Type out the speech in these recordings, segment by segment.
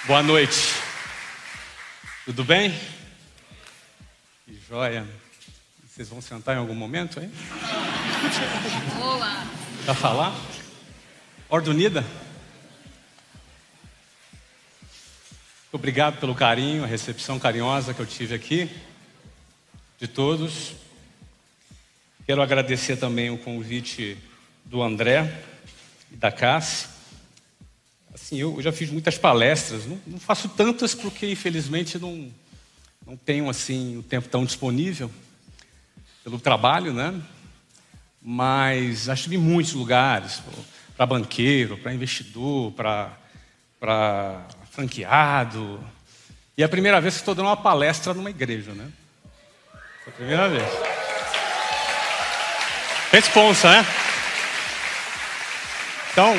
Boa noite. Tudo bem? Que joia. Vocês vão sentar em algum momento, hein? Boa. Pra falar? Ordem unida? Obrigado pelo carinho, a recepção carinhosa que eu tive aqui, de todos. Quero agradecer também o convite do André e da Cassi. Assim, eu já fiz muitas palestras, não faço tantas porque, infelizmente, não tenho assim, o tempo tão disponível pelo trabalho, né? Mas já estive em muitos lugares, para banqueiro, para investidor, para franqueado. E é a primeira vez que estou dando uma palestra numa igreja, né? É a primeira vez. Responsa, né? Então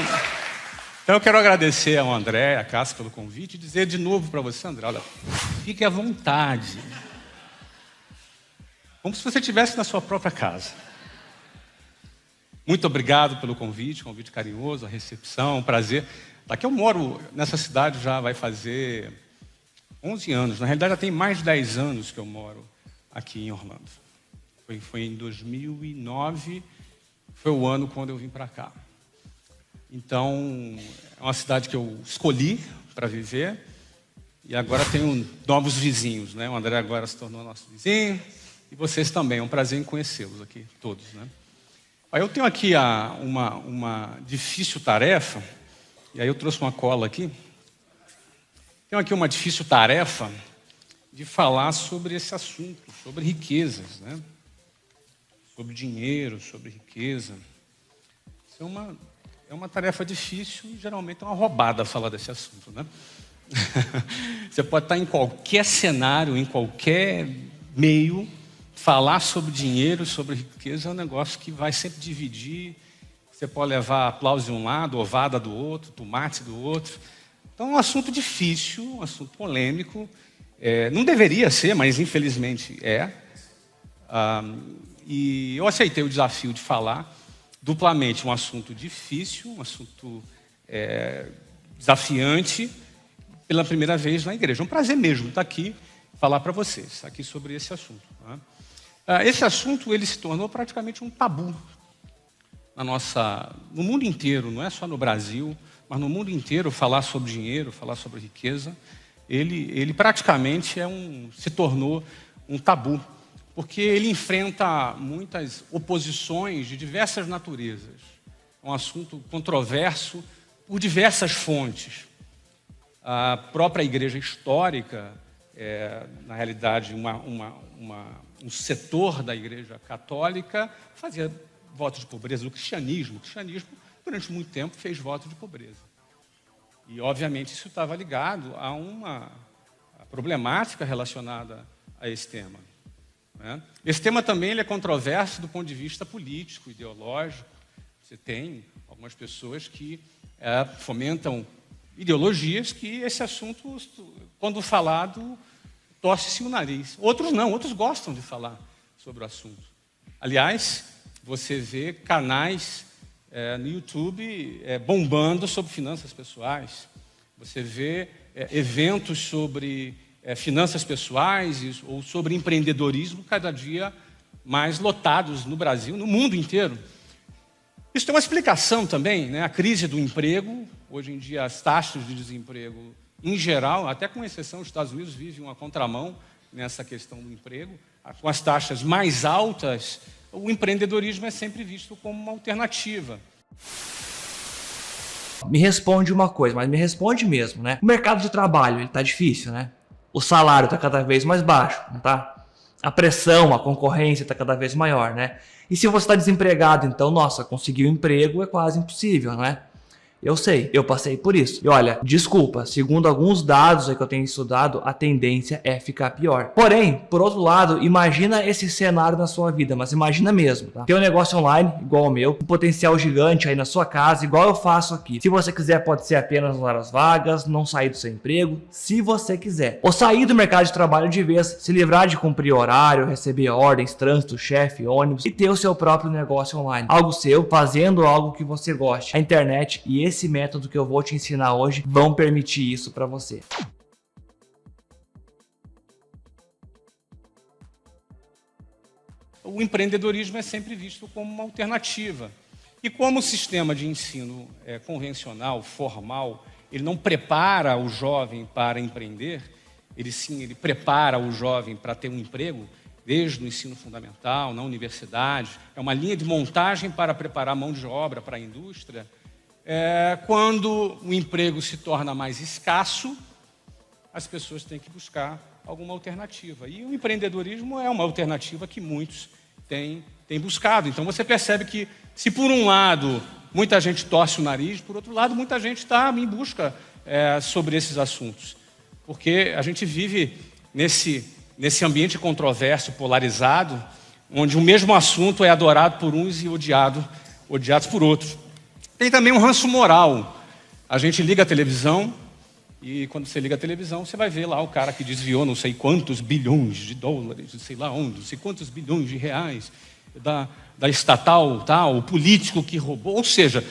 eu quero agradecer ao André, à Cássia pelo convite e dizer de novo para você, André, olha, fique à vontade. Como se você estivesse na sua própria casa. Muito obrigado pelo convite carinhoso, a recepção, um prazer. Daqui eu moro nessa cidade já vai fazer 11 anos. Na realidade já tem mais de 10 anos que eu moro aqui em Orlando. Foi em 2009, foi o ano quando eu vim para cá. Então, é uma cidade que eu escolhi para viver e agora tenho novos vizinhos, né? O André agora se tornou nosso vizinho e vocês também. É um prazer em conhecê-los aqui, todos, né? Eu tenho aqui uma difícil tarefa, e aí eu trouxe uma cola aqui. Tenho aqui uma difícil tarefa de falar sobre esse assunto, sobre riquezas, né? Sobre dinheiro, sobre riqueza. Isso é uma tarefa difícil e geralmente é uma roubada falar desse assunto, né? Você pode estar em qualquer cenário, em qualquer meio, falar sobre dinheiro, sobre riqueza é um negócio que vai sempre dividir. Você pode levar aplauso de um lado, ovada do outro, tomate do outro. Então é um assunto difícil, um assunto polêmico. Não deveria ser, mas infelizmente é. E eu aceitei o desafio de falar duplamente um assunto difícil, um assunto desafiante, pela primeira vez na igreja. É um prazer mesmo estar aqui, falar para vocês aqui sobre esse assunto. Né? Esse assunto ele se tornou praticamente um tabu no mundo inteiro, não é só no Brasil, mas no mundo inteiro. Falar sobre dinheiro, falar sobre riqueza, ele praticamente se tornou um tabu, porque ele enfrenta muitas oposições de diversas naturezas. É um assunto controverso por diversas fontes. A própria igreja histórica, na realidade, um setor da igreja católica fazia voto de pobreza. O cristianismo, durante muito tempo, fez voto de pobreza. E, obviamente, isso estava ligado a uma problemática relacionada a esse tema. Né? Esse tema também ele é controverso do ponto de vista político, ideológico. Você tem algumas pessoas que fomentam ideologias que esse assunto, quando falado, torce-se o nariz. Outros não, outros gostam de falar sobre o assunto. Aliás, você vê canais no YouTube bombando sobre finanças pessoais. Você vê eventos sobre finanças pessoais ou sobre empreendedorismo cada dia mais lotados no Brasil, no mundo inteiro. Isso tem uma explicação também, né? A crise do emprego. Hoje em dia, as taxas de desemprego, em geral, até com exceção dos Estados Unidos, vivem uma contramão nessa questão do emprego. Com as taxas mais altas, o empreendedorismo é sempre visto como uma alternativa. Me responde uma coisa, mas me responde mesmo, né? O mercado de trabalho, ele tá difícil, né? O salário tá cada vez mais baixo, não tá? A pressão, a concorrência tá cada vez maior, né? E se você está desempregado, então, nossa, conseguir um emprego é quase impossível, não é? Eu sei, eu passei por isso. E olha, desculpa, segundo alguns dados aí que eu tenho estudado, a tendência é ficar pior. Porém, por outro lado, imagina esse cenário na sua vida, mas imagina mesmo, tá? Ter um negócio online igual o meu, um potencial gigante aí na sua casa, igual eu faço aqui. Se você quiser, pode ser apenas nas horas vagas, não sair do seu emprego, se você quiser. Ou sair do mercado de trabalho de vez, se livrar de cumprir horário, receber ordens, trânsito, chefe, ônibus e ter o seu próprio negócio online. Algo seu, fazendo algo que você goste. A internet e esse método que eu vou te ensinar hoje vão permitir isso para você. O empreendedorismo é sempre visto como uma alternativa. E como o sistema de ensino convencional, formal, ele não prepara o jovem para empreender, ele prepara o jovem para ter um emprego, desde o ensino fundamental, na universidade. É uma linha de montagem para preparar a mão de obra para a indústria. Quando o emprego se torna mais escasso, as pessoas têm que buscar alguma alternativa. E o empreendedorismo é uma alternativa que muitos têm buscado. Então você percebe que, se por um lado muita gente torce o nariz, por outro lado muita gente está em busca sobre esses assuntos. Porque a gente vive nesse ambiente controverso, polarizado, onde o mesmo assunto é adorado por uns e odiados por outros. Tem também um ranço moral. A gente liga a televisão e, quando você liga a televisão, você vai ver lá o cara que desviou não sei quantos bilhões de dólares, não sei lá onde, não sei quantos bilhões de reais da estatal, o político que roubou. Ou seja,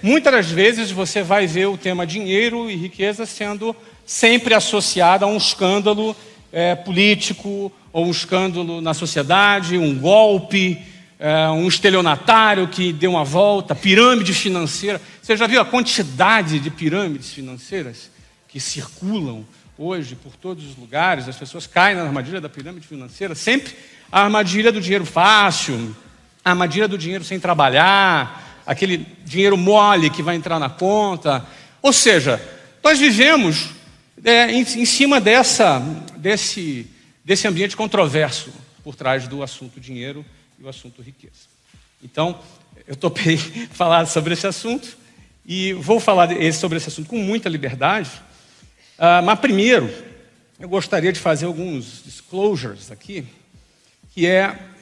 muitas das vezes você vai ver o tema dinheiro e riqueza sendo sempre associado a um escândalo político, ou um escândalo na sociedade, um golpe, um estelionatário que deu uma volta, pirâmide financeira. Você já viu a quantidade de pirâmides financeiras que circulam hoje por todos os lugares? As pessoas caem na armadilha da pirâmide financeira, sempre a armadilha do dinheiro fácil, a armadilha do dinheiro sem trabalhar, aquele dinheiro mole que vai entrar na conta. Ou seja, nós vivemos em cima desse ambiente controverso por trás do assunto dinheiro e o assunto riqueza. Então, eu topei falar sobre esse assunto e vou falar sobre esse assunto com muita liberdade. Mas primeiro, eu gostaria de fazer alguns disclosures aqui,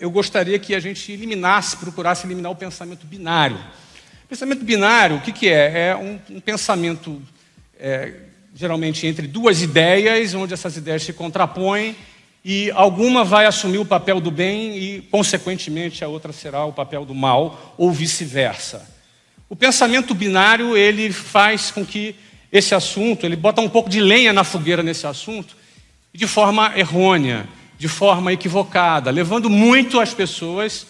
eu gostaria que a gente procurasse eliminar o pensamento binário. O pensamento binário, o que é? É um pensamento geralmente entre duas ideias, onde essas ideias se contrapõem e alguma vai assumir o papel do bem e, consequentemente, a outra será o papel do mal, ou vice-versa. O pensamento binário, ele faz com que esse assunto, ele bota um pouco de lenha na fogueira nesse assunto, de forma errônea, de forma equivocada, levando muito as pessoas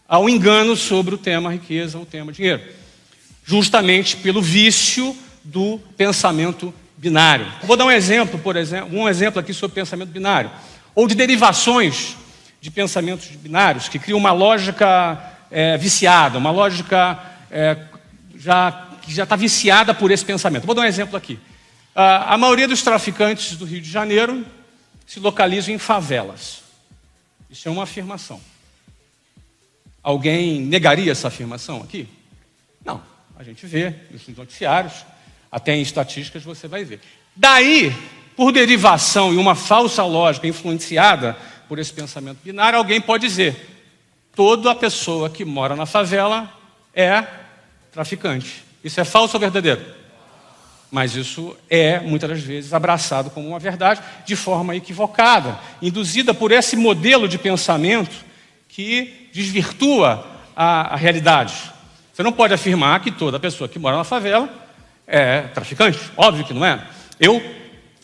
ao engano sobre o tema riqueza, o tema dinheiro, justamente pelo vício do pensamento binário. Vou dar um exemplo aqui sobre pensamento binário, ou de derivações de pensamentos binários, que criam uma lógica viciada, uma lógica que já está viciada por esse pensamento. Vou dar um exemplo aqui. A maioria dos traficantes do Rio de Janeiro se localizam em favelas. Isso é uma afirmação. Alguém negaria essa afirmação aqui? Não. A gente vê nos noticiários, até em estatísticas você vai ver. Daí, por derivação e uma falsa lógica influenciada por esse pensamento binário, alguém pode dizer: toda pessoa que mora na favela é traficante. Isso é falso ou verdadeiro? Mas isso é, muitas das vezes, abraçado como uma verdade de forma equivocada, induzida por esse modelo de pensamento que desvirtua a realidade. Você não pode afirmar que toda pessoa que mora na favela é traficante. Óbvio que não é. Eu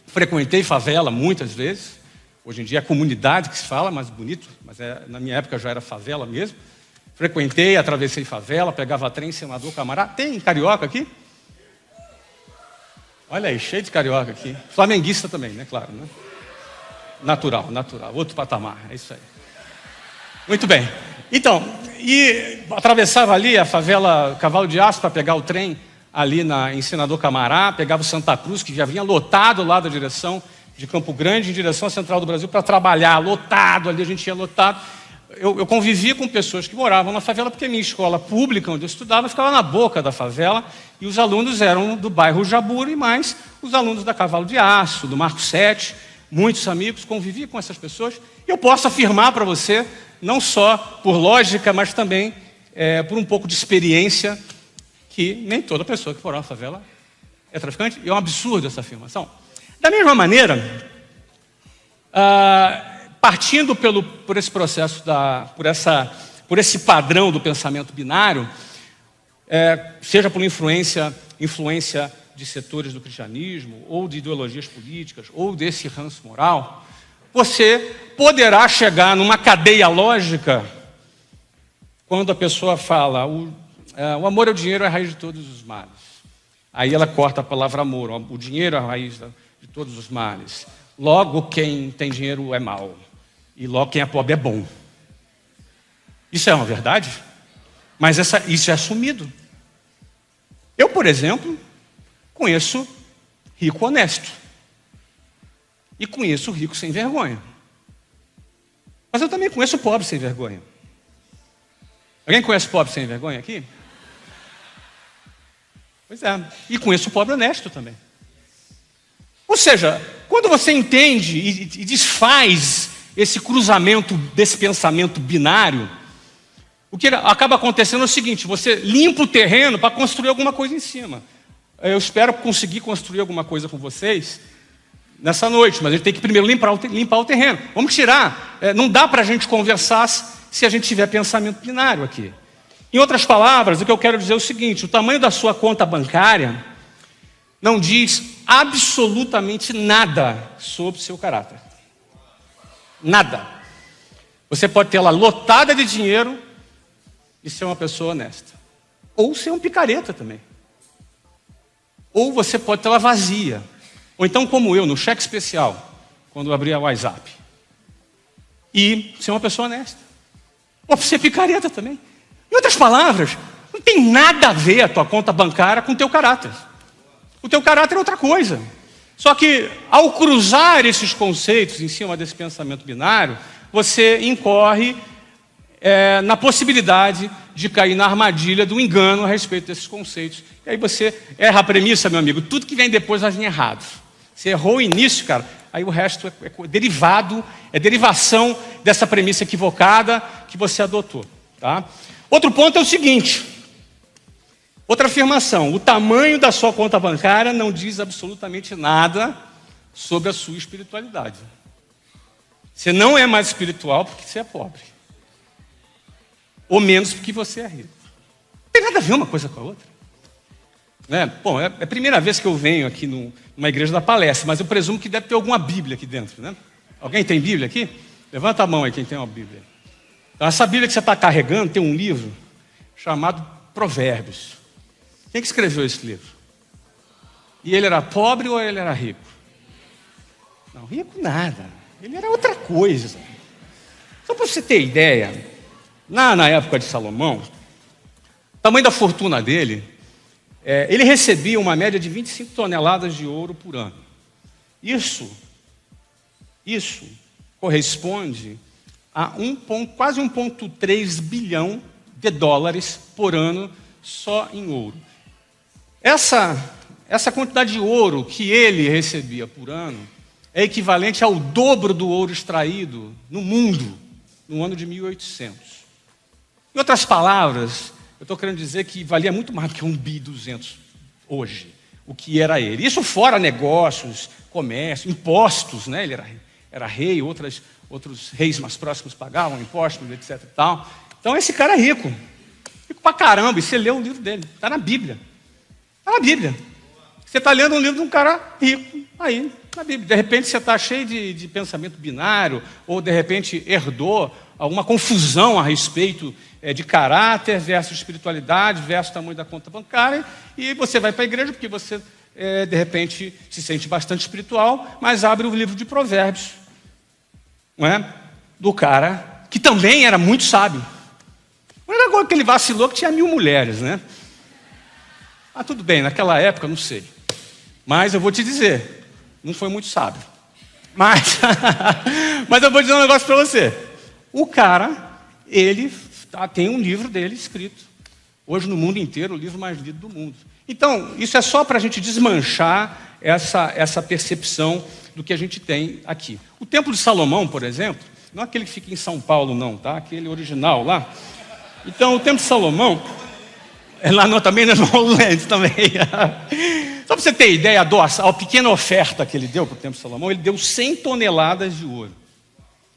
frequentei favela muitas vezes. Hoje em dia é comunidade que se fala, mais bonito, mas na minha época já era favela mesmo. Frequentei, atravessei favela, pegava trem, Senador Camará. Tem carioca aqui? Olha aí, cheio de carioca aqui. Flamenguista também, né? Claro, né? Natural. Outro patamar, é isso aí. Muito bem. Então, e atravessava ali a favela Cavalo de Aço para pegar o trem ali em Senador Camará, pegava o Santa Cruz, que já vinha lotado lá da direção de Campo Grande, em direção à Central do Brasil, para trabalhar, lotado, ali a gente ia lotado. Eu convivia com pessoas que moravam na favela, porque minha escola pública, onde eu estudava, ficava na boca da favela, e os alunos eram do bairro Jaburu, e mais os alunos da Cavalo de Aço, do Marco 7, muitos amigos, convivia com essas pessoas, e eu posso afirmar para você, não só por lógica, mas também por um pouco de experiência, que nem toda pessoa que mora na favela é traficante, e é um absurdo essa afirmação. Da mesma maneira, partindo por esse processo, por esse padrão do pensamento binário, seja por influência influência de setores do cristianismo, ou de ideologias políticas, ou desse ranço moral, você poderá chegar numa cadeia lógica quando a pessoa fala o amor ao dinheiro é a raiz de todos os males. Aí ela corta a palavra amor, o dinheiro é a raiz de todos os males. Logo, quem tem dinheiro é mau. E logo, quem é pobre é bom. Isso é uma verdade? Mas isso é assumido. Eu, por exemplo, conheço rico honesto. E conheço rico sem vergonha. Mas eu também conheço pobre sem vergonha. Alguém conhece pobre sem vergonha aqui? Pois é. E conheço pobre honesto também. Ou seja, quando você entende e desfaz esse cruzamento desse pensamento binário, o que acaba acontecendo é o seguinte: você limpa o terreno para construir alguma coisa em cima. Eu espero conseguir construir alguma coisa com vocês nessa noite, mas a gente tem que primeiro limpar o terreno. Vamos tirar. Não dá para a gente conversar se a gente tiver pensamento binário aqui. Em outras palavras, o que eu quero dizer é o seguinte: o tamanho da sua conta bancária não diz absolutamente nada sobre o seu caráter. Nada. Você pode ter ela lotada de dinheiro e ser uma pessoa honesta. Ou ser um picareta também. Ou você pode ter ela vazia. Ou então, como eu, no cheque especial, quando eu abri a WhatsApp. E ser uma pessoa honesta. Ou ser picareta também. Em outras palavras, não tem nada a ver a tua conta bancária com o teu caráter. O teu caráter é outra coisa. Só que, ao cruzar esses conceitos em cima desse pensamento binário, você incorre na possibilidade de cair na armadilha do engano a respeito desses conceitos. E aí você erra a premissa, meu amigo. Tudo que vem depois vai vir errado. Você errou o início, cara, aí o resto é derivado, é derivação dessa premissa equivocada que você adotou. Tá? Outro ponto é o seguinte. Outra afirmação: o tamanho da sua conta bancária não diz absolutamente nada sobre a sua espiritualidade. Você não é mais espiritual porque você é pobre. Ou menos porque você é rico. Não tem nada a ver uma coisa com a outra. Bom, é a primeira vez que eu venho aqui numa igreja da palestra, mas eu presumo que deve ter alguma Bíblia aqui dentro, né? Alguém tem Bíblia aqui? Levanta a mão aí quem tem uma Bíblia. Então, essa Bíblia que você está carregando tem um livro chamado Provérbios. Quem que escreveu esse livro? E ele era pobre ou ele era rico? Não, rico nada. Ele era outra coisa. Só para você ter ideia, na época de Salomão, o tamanho da fortuna dele, ele recebia uma média de 25 toneladas de ouro por ano. Isso corresponde a quase 1,3 bilhão de dólares por ano só em ouro. Essa quantidade de ouro que ele recebia por ano é equivalente ao dobro do ouro extraído no mundo no ano de 1800. Em outras palavras, eu estou querendo dizer que valia muito mais do que 1.200 hoje, o que era ele. Isso fora negócios, comércio, impostos, né? Ele era rei, outros reis mais próximos pagavam impostos, etc. E tal. Então esse cara é rico. Rico pra caramba. E você lê o livro dele. Está na Bíblia. Está na Bíblia. Você está lendo um livro de um cara rico aí, na Bíblia. De repente você está cheio de pensamento binário, ou de repente herdou alguma confusão a respeito de caráter versus espiritualidade, versus tamanho da conta bancária, e você vai para a igreja porque você, de repente, se sente bastante espiritual, mas abre o livro de Provérbios, não é? Do cara que também era muito sábio. Não era agora que ele vacilou que tinha 1000 mulheres, né? Ah, tudo bem, naquela época, não sei. Mas eu vou te dizer, não foi muito sábio. Mas eu vou dizer um negócio para você. O cara, ele tem um livro dele escrito. Hoje, no mundo inteiro, o livro mais lido do mundo. Então, isso é só para a gente desmanchar essa percepção do que a gente tem aqui. O Templo de Salomão, por exemplo, não é aquele que fica em São Paulo, não, tá? Aquele original lá. Então, o Templo de Salomão, também não é no Hollande, também. Só para você ter ideia, a pequena oferta que ele deu para o Templo de Salomão, ele deu 100 toneladas de ouro,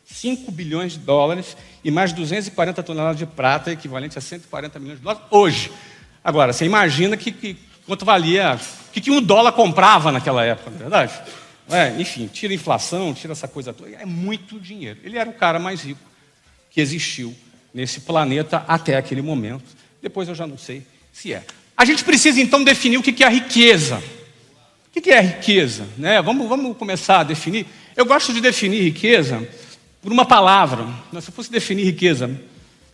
5 bilhões de dólares e mais 240 toneladas de prata, equivalente a 140 milhões de dólares, hoje. Agora, você imagina que quanto valia, o que um dólar comprava naquela época, não é verdade? Enfim, tira a inflação, tira essa coisa toda. É muito dinheiro. Ele era o cara mais rico que existiu nesse planeta até aquele momento. Depois eu já não sei se é. A gente precisa, então, definir o que é a riqueza. O que é a riqueza? Né? Vamos começar a definir. Eu gosto de definir riqueza por uma palavra. Se eu fosse definir riqueza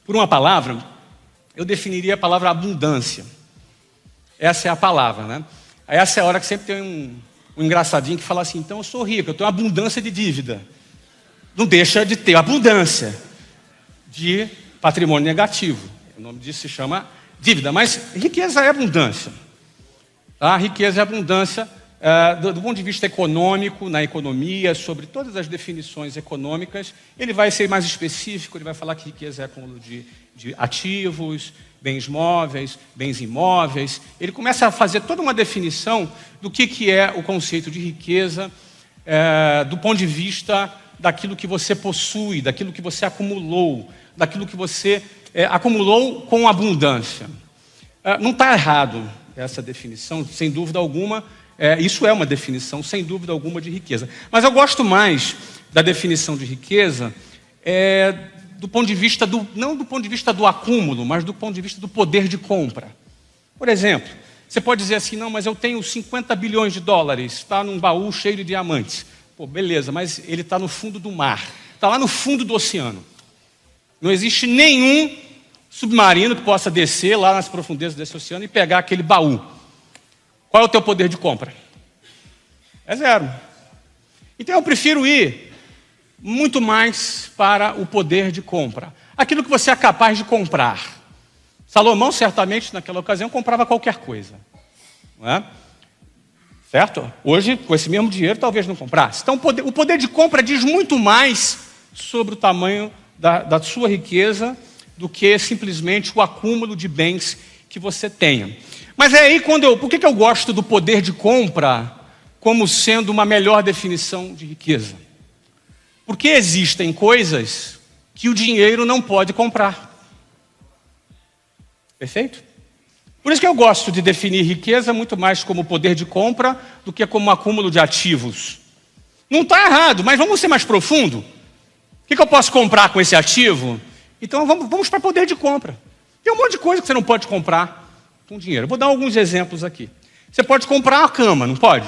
por uma palavra, eu definiria a palavra abundância. Essa é a palavra, né? Essa é a hora que sempre tem um engraçadinho que fala assim, então eu sou rico, eu tenho abundância de dívida. Não deixa de ter abundância de patrimônio negativo. O nome disso se chama dívida, mas riqueza é abundância. Tá? Riqueza é abundância do ponto de vista econômico, na economia, sobre todas as definições econômicas. Ele vai ser mais específico, ele vai falar que riqueza é acúmulo de ativos, bens móveis, bens imóveis. Ele começa a fazer toda uma definição do que é o conceito de riqueza, do ponto de vista daquilo que você possui, daquilo que você acumulou, daquilo que você acumulou com abundância. Não está errado essa definição, sem dúvida alguma. Isso é uma definição, sem dúvida alguma, de riqueza. Mas eu gosto mais da definição de riqueza do ponto de vista não do ponto de vista do acúmulo, mas do ponto de vista do poder de compra. Por exemplo, você pode dizer assim, não, mas eu tenho 50 bilhões de dólares, está num baú cheio de diamantes. Pô, beleza, mas ele está no fundo do mar, está lá no fundo do oceano. Não existe nenhum submarino que possa descer lá nas profundezas desse oceano e pegar aquele baú. Qual é o teu poder de compra? É zero. Então eu prefiro ir muito mais para o poder de compra. Aquilo que você é capaz de comprar. Salomão, certamente, naquela ocasião, comprava qualquer coisa. Não é? Certo? Hoje, com esse mesmo dinheiro, talvez não comprasse. Então, o poder de compra diz muito mais sobre o tamanho da sua riqueza do que simplesmente o acúmulo de bens que você tenha. Mas é aí por que eu gosto do poder de compra como sendo uma melhor definição de riqueza? Porque existem coisas que o dinheiro não pode comprar. Perfeito? Por isso que eu gosto de definir riqueza muito mais como poder de compra do que como um acúmulo de ativos. Não está errado, mas vamos ser mais profundo. O que eu posso comprar com esse ativo? Então vamos para poder de compra. Tem um monte de coisa que você não pode comprar com dinheiro. Eu vou dar alguns exemplos aqui. Você pode comprar uma cama, não pode?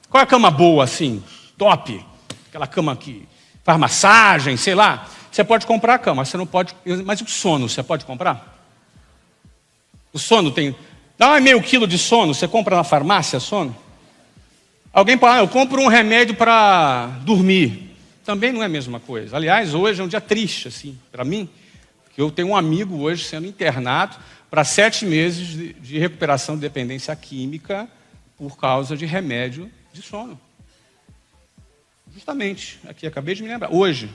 Qual é a cama boa assim? Top. Aquela cama que faz massagem, sei lá. Você pode comprar a cama, você não pode. Mas o sono, você pode comprar? O sono tem. Dá meio quilo de sono, você compra na farmácia sono? Alguém fala, eu compro um remédio para dormir. Também não é a mesma coisa. Aliás, hoje é um dia triste, assim, para mim, porque eu tenho um amigo hoje sendo internado para 7 meses de recuperação de dependência química por causa de remédio de sono. Justamente, aqui, acabei de me lembrar. Hoje,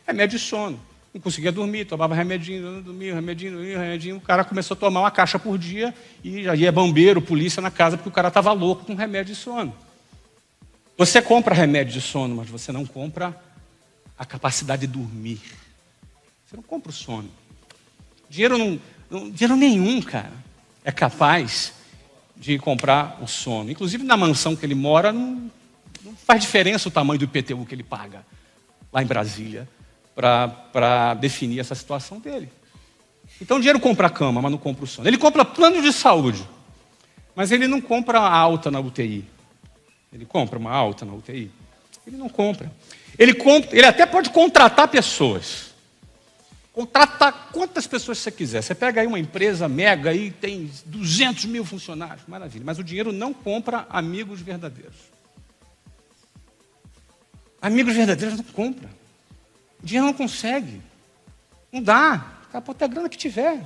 remédio de sono. Não conseguia dormir, tomava remedinho, não dormia, remedinho. O cara começou a tomar uma caixa por dia e já ia bombeiro, polícia na casa, porque o cara estava louco com remédio de sono. Você compra remédio de sono, mas você não compra a capacidade de dormir. Você não compra o sono. Dinheiro nenhum, cara, é capaz de comprar o sono. Inclusive, na mansão que ele mora, não faz diferença o tamanho do IPTU que ele paga lá em Brasília para definir essa situação dele. Então, o dinheiro compra a cama, mas não compra o sono. Ele compra plano de saúde, mas ele não compra a alta na UTI. Ele compra uma alta na UTI? Ele não compra. Ele até pode contratar pessoas. Contrata quantas pessoas você quiser. Você pega aí uma empresa mega e tem 200 mil funcionários. Maravilha. Mas o dinheiro não compra amigos verdadeiros. Amigos verdadeiros não compra. O dinheiro não consegue. Não dá. O cara pode ter a grana que tiver.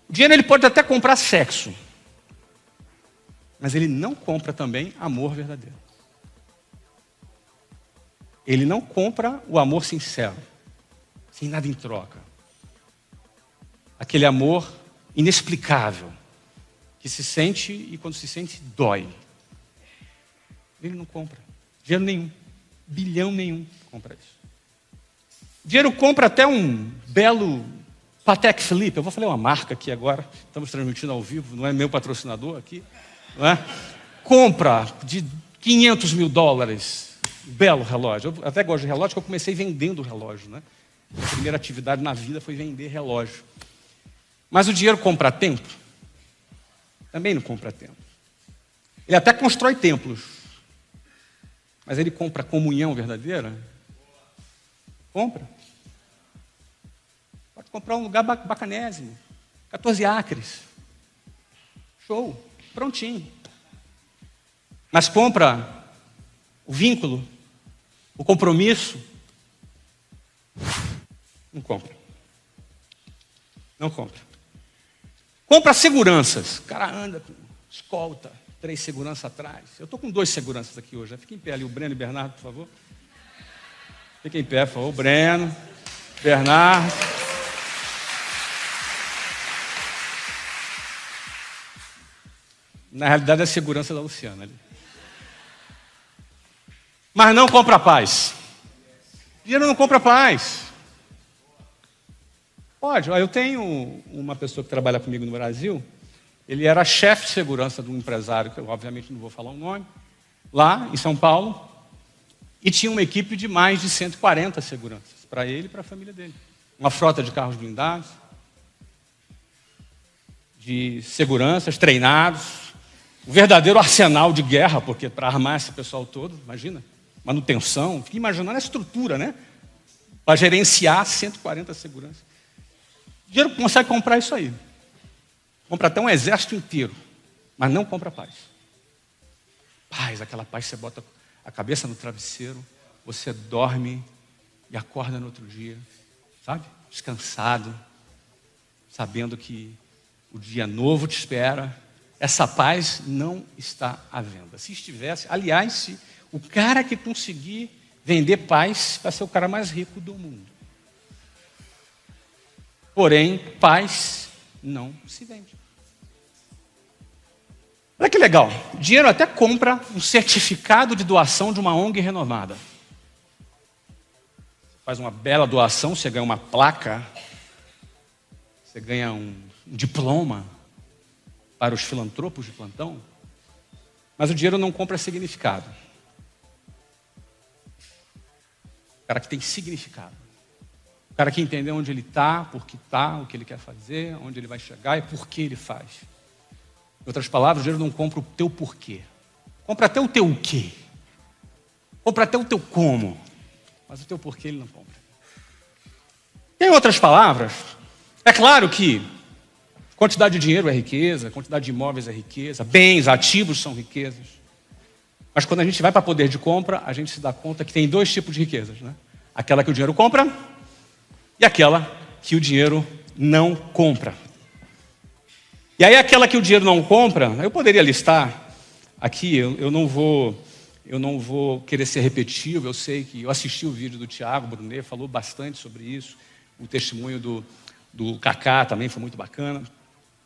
O dinheiro ele pode até comprar sexo. Mas ele não compra também amor verdadeiro. Ele não compra o amor sincero, sem nada em troca. Aquele amor inexplicável, que se sente e quando se sente, dói. Ele não compra. Dinheiro nenhum. Bilhão nenhum compra isso. Dinheiro compra até um belo Patek Philippe, eu vou falar uma marca aqui agora, estamos transmitindo ao vivo, não é meu patrocinador aqui, não é? Compra de $500 mil, belo relógio. Eu até gosto de relógio, porque eu comecei vendendo relógio, né? A primeira atividade na vida foi vender relógio. Mas o dinheiro compra tempo? Também não compra tempo. Ele até constrói templos, mas ele compra comunhão verdadeira? Compra. Pode comprar um lugar bacanésimo, 14 acres. Show, prontinho. Mas compra o vínculo, o compromisso? Não compra. Não compra. Compra seguranças. O cara anda com escolta, 3 seguranças atrás. Eu estou com 2 seguranças aqui hoje. Fica em pé ali, o Breno e o Bernardo, por favor. Fica em pé, por favor. Breno, Bernardo. Na realidade, é a segurança da Luciana ali. Mas não compra paz. Dinheiro não compra paz. Pode. Eu tenho uma pessoa que trabalha comigo no Brasil. Ele era chefe de segurança de um empresário, que eu obviamente não vou falar o nome, lá em São Paulo. E tinha uma equipe de mais de 140 seguranças, para ele e para a família dele. Uma frota de carros blindados, de seguranças treinados, um verdadeiro arsenal de guerra, porque para armar esse pessoal todo, imagina, manutenção, fica imaginando a estrutura, né? Para gerenciar 140 seguranças. O dinheiro consegue comprar isso aí. Compra até um exército inteiro, mas não compra paz. Paz, aquela paz, você bota a cabeça no travesseiro, você dorme e acorda no outro dia, sabe? Descansado, sabendo que o dia novo te espera. Essa paz não está à venda. Se estivesse, aliás, se o cara que conseguir vender paz vai ser o cara mais rico do mundo. Porém, paz não se vende. Olha que legal. O dinheiro até compra um certificado de doação de uma ONG renomada. Faz uma bela doação, você ganha uma placa, você ganha um diploma para os filantropos de plantão. Mas o dinheiro não compra significado. O cara que tem significado. O cara que entendeu onde ele está, por que está, o que ele quer fazer, onde ele vai chegar e por que ele faz. Em outras palavras, o dinheiro não compra o teu porquê. Compra até o teu o quê. Compra até o teu como. Mas o teu porquê ele não compra. Em outras palavras, é claro que quantidade de dinheiro é riqueza, quantidade de imóveis é riqueza, bens, ativos são riquezas. Mas quando a gente vai para poder de compra, a gente se dá conta que tem 2 tipos de riquezas, né? Aquela que o dinheiro compra e aquela que o dinheiro não compra. E aí aquela que o dinheiro não compra, eu poderia listar aqui, eu não vou querer ser repetitivo, eu sei que eu assisti o vídeo do Thiago Brunet, falou bastante sobre isso, o testemunho do Kaká também foi muito bacana.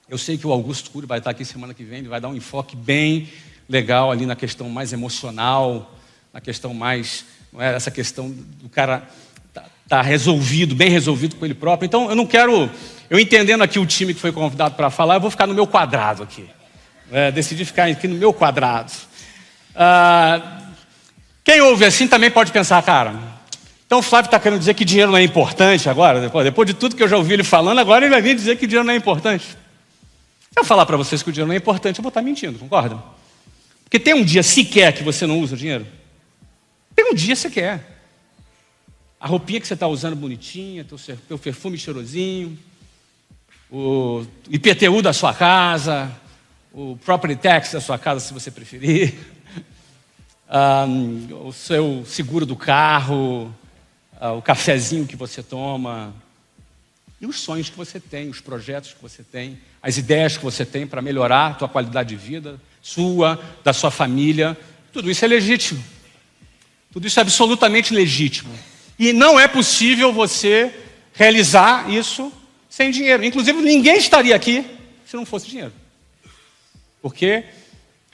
Eu sei que o Augusto Cury vai estar aqui semana que vem, ele vai dar um enfoque bem legal ali na questão mais emocional, na questão mais, não é, essa questão do cara tá resolvido, bem resolvido com ele próprio. Então, eu não quero, eu entendendo aqui o time que foi convidado para falar, eu vou ficar no meu quadrado aqui. Decidi ficar aqui no meu quadrado. Quem ouve assim também pode pensar, cara, então o Flávio está querendo dizer que dinheiro não é importante agora? Depois de tudo que eu já ouvi ele falando, agora ele vai vir dizer que dinheiro não é importante. Se eu falar para vocês que o dinheiro não é importante, eu vou estar mentindo, concordam? Porque tem um dia sequer que você não usa o dinheiro? Tem um dia sequer. A roupinha que você está usando bonitinha, teu perfume cheirosinho, o IPTU da sua casa, o property tax da sua casa, se você preferir, o seu seguro do carro, o cafezinho que você toma, e os sonhos que você tem, os projetos que você tem, as ideias que você tem para melhorar a tua qualidade de vida, sua, da sua família, tudo isso é legítimo. Tudo isso é absolutamente legítimo. E não é possível você realizar isso sem dinheiro. Inclusive, ninguém estaria aqui se não fosse dinheiro. Porque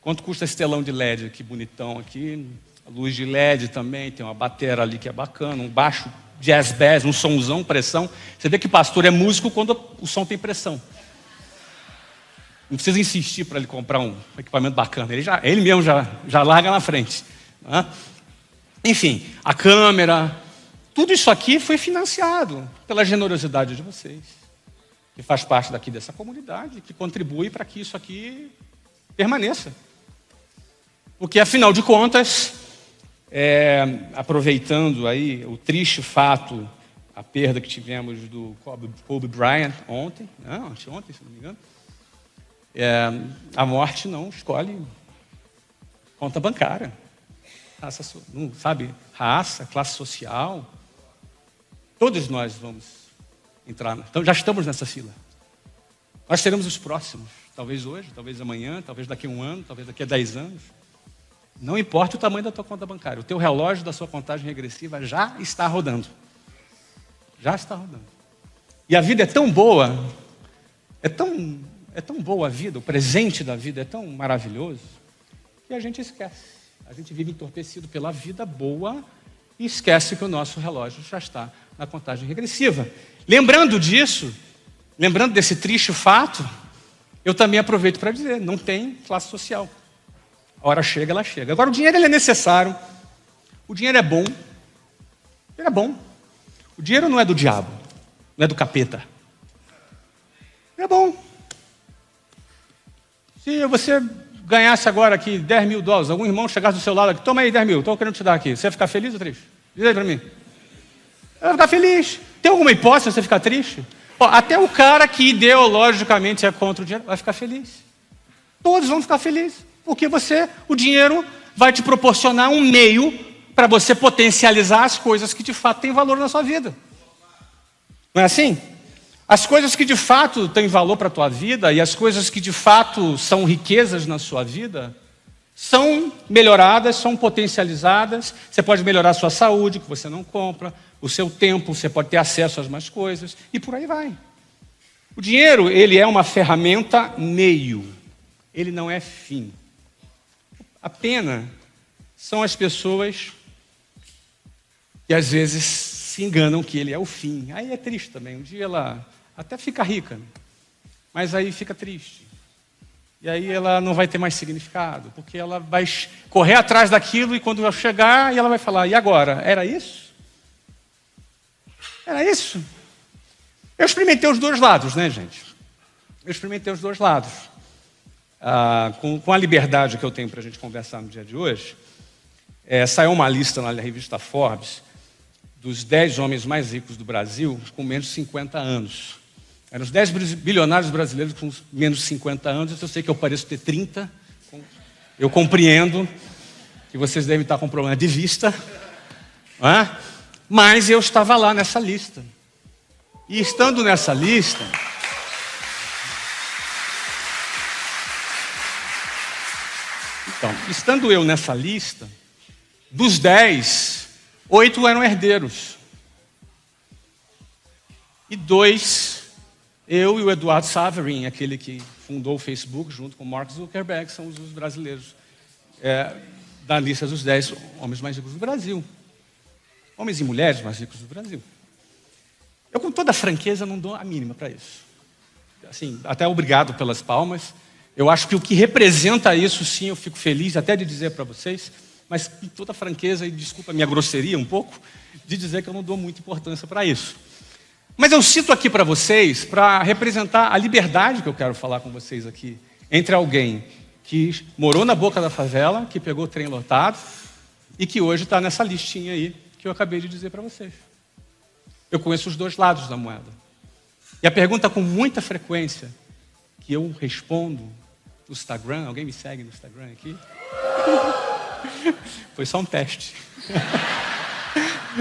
quanto custa esse telão de LED aqui, bonitão aqui? A luz de LED também, tem uma batera ali que é bacana, um baixo jazz bass, um somzão, pressão. Você vê que pastor é músico quando o som tem pressão. Não precisa insistir para ele comprar um equipamento bacana. Ele mesmo já larga na frente. Né? Enfim, a câmera, tudo isso aqui foi financiado pela generosidade de vocês, que faz parte daqui dessa comunidade, que contribui para que isso aqui permaneça. Porque, afinal de contas, aproveitando aí o triste fato, a perda que tivemos do Kobe Bryant ontem, anteontem, se não me engano, a morte não escolhe conta bancária, raça, classe social. Todos nós vamos entrar. Então, já estamos nessa fila. Nós seremos os próximos. Talvez hoje, talvez amanhã, talvez daqui a 1 ano, talvez daqui a 10 anos. Não importa o tamanho da tua conta bancária. O teu relógio da sua contagem regressiva já está rodando. Já está rodando. E a vida é tão boa, é tão boa a vida, o presente da vida é tão maravilhoso, que a gente esquece. A gente vive entorpecido pela vida boa e esquece que o nosso relógio já está na contagem regressiva. Lembrando disso, lembrando desse triste fato, eu também aproveito para dizer, não tem classe social. A hora chega, ela chega. Agora, o dinheiro ele é necessário, o dinheiro é bom, ele é bom. O dinheiro não é do diabo, não é do capeta. Ele é bom. Se você ganhasse agora aqui $10 mil, algum irmão chegasse do seu lado aqui, toma aí 10 mil, estou querendo te dar aqui. Você vai ficar feliz ou triste? Diz aí para mim. Vai ficar feliz. Tem alguma hipótese de você ficar triste? Até o cara que ideologicamente é contra o dinheiro vai ficar feliz. Todos vão ficar felizes. Porque o dinheiro vai te proporcionar um meio para você potencializar as coisas que de fato têm valor na sua vida. Não é assim? As coisas que de fato têm valor para a tua vida e as coisas que de fato são riquezas na sua vida são melhoradas, são potencializadas. Você pode melhorar a sua saúde, que você não compra, o seu tempo, você pode ter acesso às mais coisas e por aí vai. O dinheiro, ele é uma ferramenta meio, ele não é fim. A pena são as pessoas que às vezes se enganam que ele é o fim. Aí é triste também. Um dia ela até fica rica, mas aí fica triste. E aí ela não vai ter mais significado, porque ela vai correr atrás daquilo e quando vai chegar, ela vai falar, e agora? Era isso? Era isso? Eu experimentei os dois lados, né, gente? Eu experimentei os dois lados. Com a liberdade que eu tenho para a gente conversar no dia de hoje, saiu uma lista na revista Forbes dos 10 homens mais ricos do Brasil com menos de 50 anos. Eram os 10 bilionários brasileiros com menos de 50 anos. Eu sei que eu pareço ter 30. Eu compreendo que vocês devem estar com problema de vista. Mas eu estava lá nessa lista. E estando nessa lista... Então, estando eu nessa lista, dos 10, 8 eram herdeiros. E 2, eu e o Eduardo Saverin, aquele que fundou o Facebook junto com o Mark Zuckerberg, são os brasileiros da lista dos 10 homens mais ricos do Brasil. Homens e mulheres mais ricos do Brasil. Eu, com toda franqueza, não dou a mínima para isso. Assim, até obrigado pelas palmas. Eu acho que o que representa isso, sim, eu fico feliz até de dizer para vocês, mas com toda franqueza, e desculpa a minha grosseria um pouco, de dizer que eu não dou muita importância para isso. Mas eu cito aqui para vocês, para representar a liberdade que eu quero falar com vocês aqui, entre alguém que morou na boca da favela, que pegou o trem lotado, e que hoje está nessa listinha aí, que eu acabei de dizer para vocês. Eu conheço os dois lados da moeda. E a pergunta com muita frequência, que eu respondo no Instagram, alguém me segue no Instagram aqui? Foi só um teste.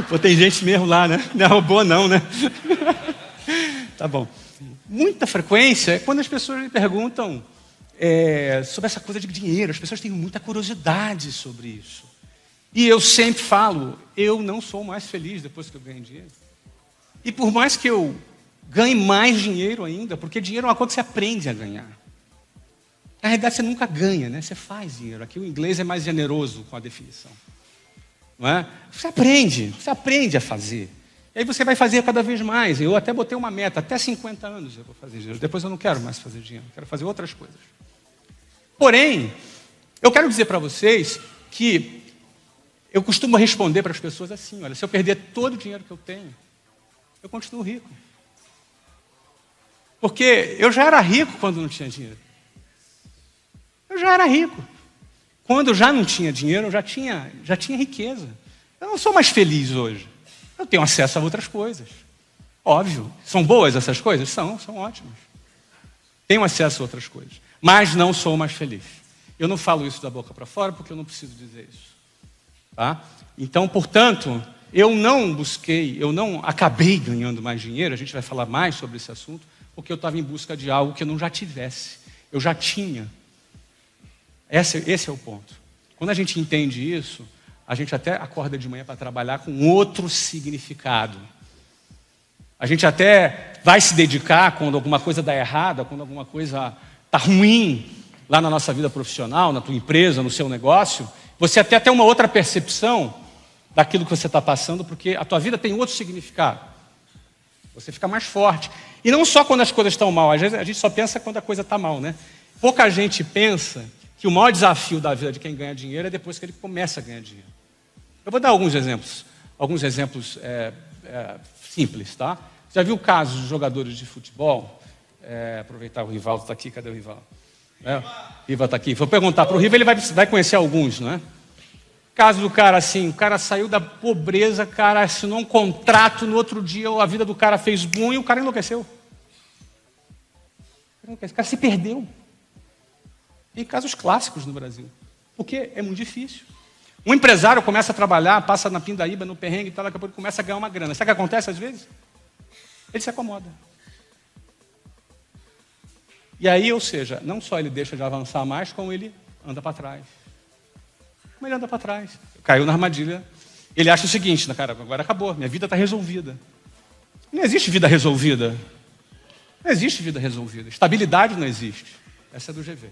Pô, tem gente mesmo lá, né? Não é robô não, né? Tá bom. Muita frequência é quando as pessoas me perguntam sobre essa coisa de dinheiro. As pessoas têm muita curiosidade sobre isso. E eu sempre falo, eu não sou mais feliz depois que eu ganho dinheiro. E por mais que eu ganhe mais dinheiro ainda, porque dinheiro é uma coisa que você aprende a ganhar. Na realidade, você nunca ganha, né? Você faz dinheiro. Aqui o inglês é mais generoso com a definição. não é? Você aprende a fazer. E aí você vai fazer cada vez mais. Eu até botei uma meta, até 50 anos eu vou fazer dinheiro. Depois eu não quero mais fazer dinheiro, eu quero fazer outras coisas. Porém, eu quero dizer para vocês que eu costumo responder para as pessoas assim, olha, se eu perder todo o dinheiro que eu tenho, eu continuo rico. Porque eu já era rico quando não tinha dinheiro. Eu já era rico. Quando eu já não tinha dinheiro, eu já tinha riqueza. Eu não sou mais feliz hoje. Eu tenho acesso a outras coisas. Óbvio. São boas essas coisas? São ótimas. Tenho acesso a outras coisas. Mas não sou mais feliz. Eu não falo isso da boca para fora porque eu não preciso dizer isso. Tá? Então, portanto, eu não acabei ganhando mais dinheiro, a gente vai falar mais sobre esse assunto, porque eu estava em busca de algo que eu não já tivesse. Eu já tinha. Esse é o ponto. Quando a gente entende isso, a gente até acorda de manhã para trabalhar com outro significado. A gente até vai se dedicar quando alguma coisa dá errada, quando alguma coisa está ruim lá na nossa vida profissional, na tua empresa, no seu negócio. Você até tem uma outra percepção daquilo que você está passando, porque a tua vida tem outro significado. Você fica mais forte. E não só quando as coisas estão mal, às vezes a gente só pensa quando a coisa está mal, né? Pouca gente pensa que o maior desafio da vida de quem ganha dinheiro é depois que ele começa a ganhar dinheiro. Eu vou dar alguns exemplos simples, tá? Já viu casos de jogadores de futebol? Aproveitar o Rivaldo está aqui, cadê o Rivaldo? O Rivaldo está aqui. Vou perguntar para o Rivaldo, ele vai conhecer alguns, não é? Caso do cara assim, o cara saiu da pobreza, o cara assinou um contrato, no outro dia a vida do cara fez boom e o cara enlouqueceu. O cara se perdeu. Tem casos clássicos no Brasil, porque é muito difícil. Um empresário começa a trabalhar, passa na pindaíba, no perrengue e tal, daqui a pouco começa a ganhar uma grana. Sabe o que acontece às vezes? Ele se acomoda. E aí, ou seja, não só ele deixa de avançar mais, como ele anda para trás. Como ele anda para trás. Caiu na armadilha. Ele acha o seguinte, cara, agora acabou, minha vida está resolvida. Não existe vida resolvida. Não existe vida resolvida. Estabilidade não existe. Essa é do GV.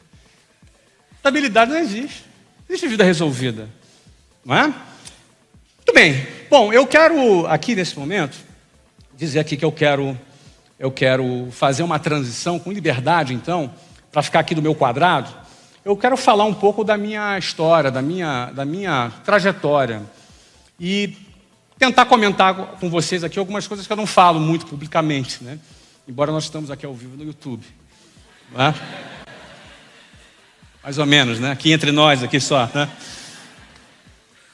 Estabilidade não existe. Não existe vida resolvida. Não é? Muito bem. Bom, eu quero aqui nesse momento dizer aqui que eu quero fazer uma transição com liberdade, então, para ficar aqui do meu quadrado. Eu quero falar um pouco da minha história, da minha trajetória e tentar comentar com vocês aqui algumas coisas que eu não falo muito publicamente, né? Embora nós estamos aqui ao vivo no YouTube. Não é? Mais ou menos, né? Aqui entre nós, aqui só, né?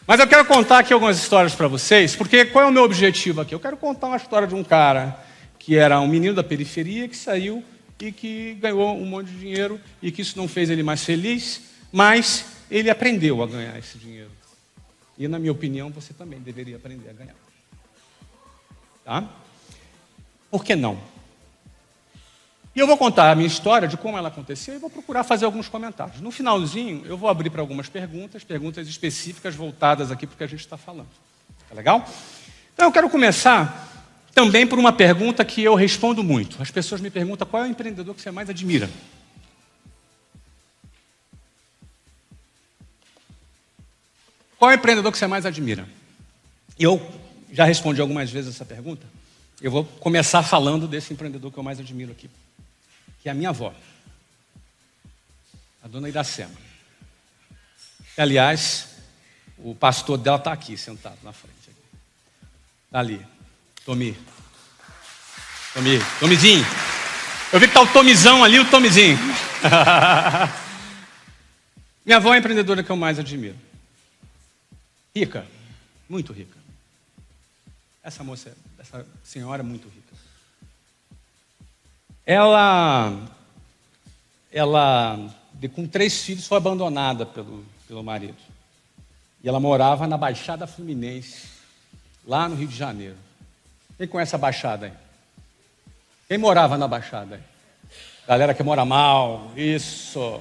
Mas eu quero contar aqui algumas histórias para vocês, porque qual é o meu objetivo aqui? Eu quero contar uma história de um cara que era um menino da periferia, que saiu e que ganhou um monte de dinheiro e que isso não fez ele mais feliz, mas ele aprendeu a ganhar esse dinheiro. E, na minha opinião, você também deveria aprender a ganhar. Tá? Por que não? E eu vou contar a minha história de como ela aconteceu e vou procurar fazer alguns comentários. No finalzinho, eu vou abrir para algumas perguntas específicas voltadas aqui para o que a gente está falando. Tá legal? Então, eu quero começar também por uma pergunta que eu respondo muito. As pessoas me perguntam qual é o empreendedor que você mais admira. Qual é o empreendedor que você mais admira? Eu já respondi algumas vezes essa pergunta. Eu vou começar falando desse empreendedor que eu mais admiro aqui, que é a minha avó, a dona Iracema. Que, aliás, o pastor dela está aqui, sentado na frente. Está ali. Tomizinho. Eu vi que está o Tomizão ali, o Tomizinho. Minha avó é a empreendedora que eu mais admiro. Rica, muito rica. Essa senhora é muito rica. Ela, com 3 filhos, foi abandonada pelo marido. E ela morava na Baixada Fluminense, lá no Rio de Janeiro. Quem conhece a Baixada aí? Quem morava na Baixada aí? Galera que mora mal, isso.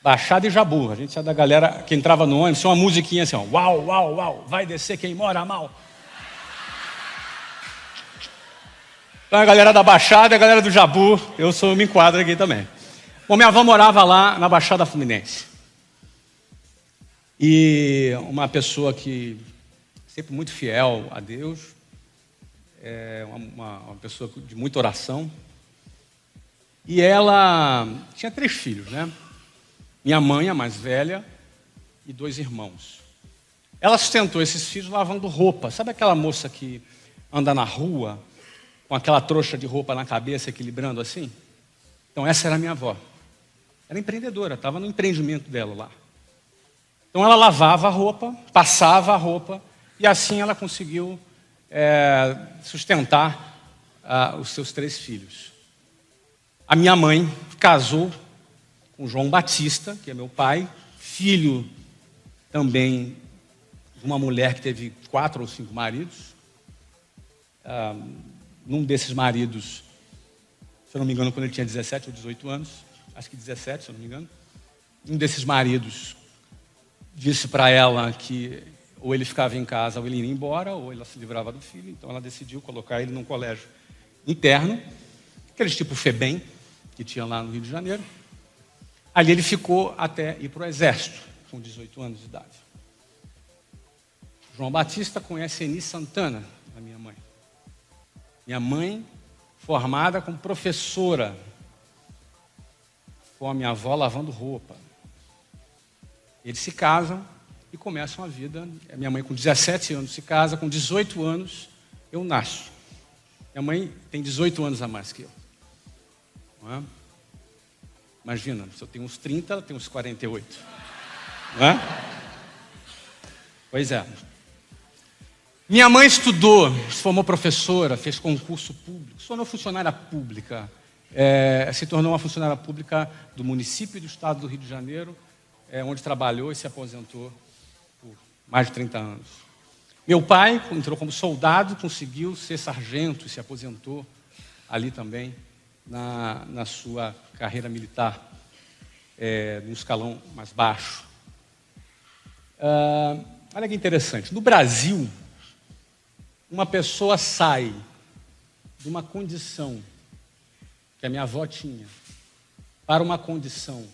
Baixada e Jabu. A gente é da galera que entrava no ônibus, tinha uma musiquinha assim, ó, uau, uau, uau, vai descer quem mora mal. Então a galera da Baixada e a galera do Jabu, eu me enquadro aqui também. Bom, minha avó morava lá na Baixada Fluminense. E uma pessoa que sempre muito fiel a Deus, uma pessoa de muita oração. E ela tinha 3 filhos, né? Minha mãe, a mais velha, e 2 irmãos. Ela sustentou esses filhos lavando roupa. Sabe aquela moça que anda na rua com aquela trouxa de roupa na cabeça, equilibrando assim? Então essa era a minha avó. Era empreendedora, estava no empreendimento dela lá. Então ela lavava a roupa, passava a roupa, e assim ela conseguiu sustentar os seus 3 filhos. A minha mãe casou com João Batista, que é meu pai, filho também de uma mulher que teve 4 ou 5 maridos. Num desses maridos, se eu não me engano, quando ele tinha 17 ou 18 anos, acho que 17, se eu não me engano, um desses maridos disse para ela que ou ele ficava em casa ou ele ia embora, ou ela se livrava do filho. Então ela decidiu colocar ele num colégio interno, aqueles tipo FEBEM, que tinha lá no Rio de Janeiro. Ali ele ficou até ir para o exército, com 18 anos de idade. João Batista conhece Eni Santana, a minha mãe. Minha mãe, formada como professora, com a minha avó lavando roupa. Eles se casam e começam a vida. A minha mãe com 17 anos se casa, com 18 anos eu nasço. Minha mãe tem 18 anos a mais que eu. Não é? Imagina, se eu tenho uns 30, ela tem uns 48. Não é? Pois é. Minha mãe estudou, se formou professora, fez concurso público, se tornou funcionária pública, se tornou uma funcionária pública do município e do estado do Rio de Janeiro, onde trabalhou e se aposentou por mais de 30 anos. Meu pai entrou como soldado, conseguiu ser sargento e se aposentou ali também na sua carreira militar, num escalão mais baixo. Olha que interessante. No Brasil, uma pessoa sai de uma condição que a minha avó tinha para uma condição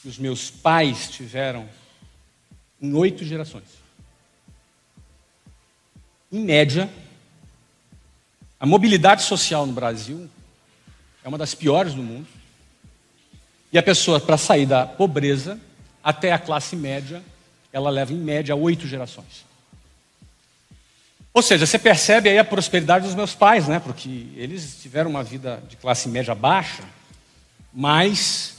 que os meus pais tiveram em 8 gerações. Em média, a mobilidade social no Brasil é uma das piores do mundo. E a pessoa, para sair da pobreza até a classe média, ela leva, em média, 8 gerações. Ou seja, você percebe aí a prosperidade dos meus pais, né? Porque eles tiveram uma vida de classe média baixa, mas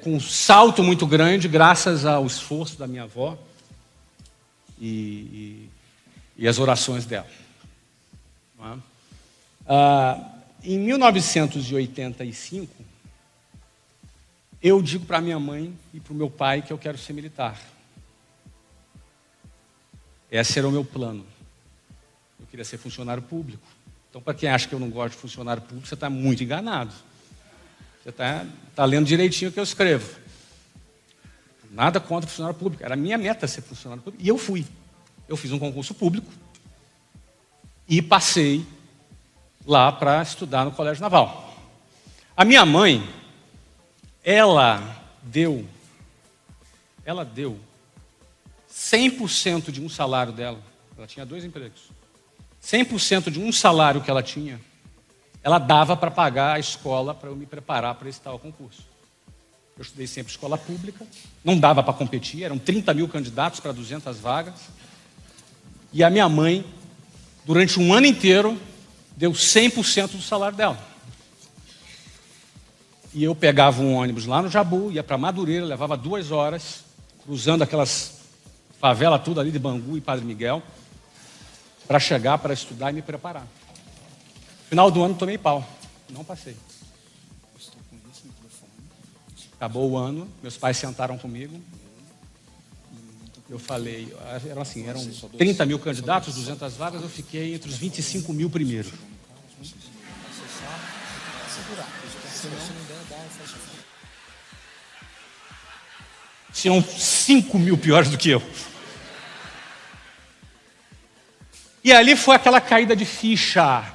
com um salto muito grande, graças ao esforço da minha avó e as orações dela. Não é? Em 1985, eu digo para a minha mãe e para o meu pai que eu quero ser militar. Esse era o meu plano. Eu queria ser funcionário público. Então, para quem acha que eu não gosto de funcionário público, você está muito enganado. Você está lendo direitinho o que eu escrevo. Nada contra funcionário público. Era a minha meta ser funcionário público. E eu fui. Eu fiz um concurso público e passei lá para estudar no Colégio Naval. A minha mãe, ela deu 100% de um salário dela. Ela tinha 2 empregos. 100% de um salário que ela tinha, ela dava para pagar a escola para eu me preparar para esse tal concurso. Eu estudei sempre escola pública, não dava para competir, eram 30 mil candidatos para 200 vagas. E a minha mãe, durante um ano inteiro, deu 100% do salário dela. E eu pegava um ônibus lá no Jabu, ia para Madureira, levava 2 horas, cruzando aquelas favelas tudo ali de Bangu e Padre Miguel, para chegar, para estudar e me preparar. No final do ano, tomei pau. Não passei. Acabou o ano, meus pais sentaram comigo. Eu falei, eram 30 mil candidatos, 200 vagas, eu fiquei entre os 25 mil primeiros. Tinham 5 mil piores do que eu. E ali foi aquela caída de ficha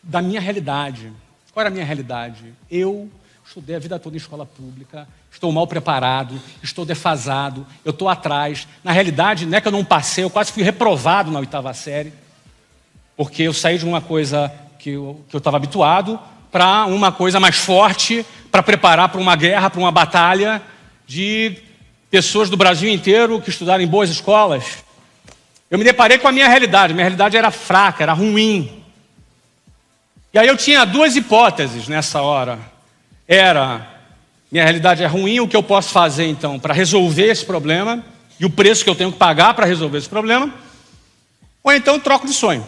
da minha realidade. Qual era a minha realidade? Eu, estudei a vida toda em escola pública, estou mal preparado, estou defasado, eu estou atrás. Na realidade, não é que eu não passei, eu quase fui reprovado na 8ª série, porque eu saí de uma coisa que eu estava habituado para uma coisa mais forte, para preparar para uma guerra, para uma batalha de pessoas do Brasil inteiro que estudaram em boas escolas. Eu me deparei com a minha realidade era fraca, era ruim. E aí eu tinha 2 hipóteses nessa hora. Minha realidade é ruim, o que eu posso fazer então para resolver esse problema, e o preço que eu tenho que pagar para resolver esse problema, ou então troco de sonho.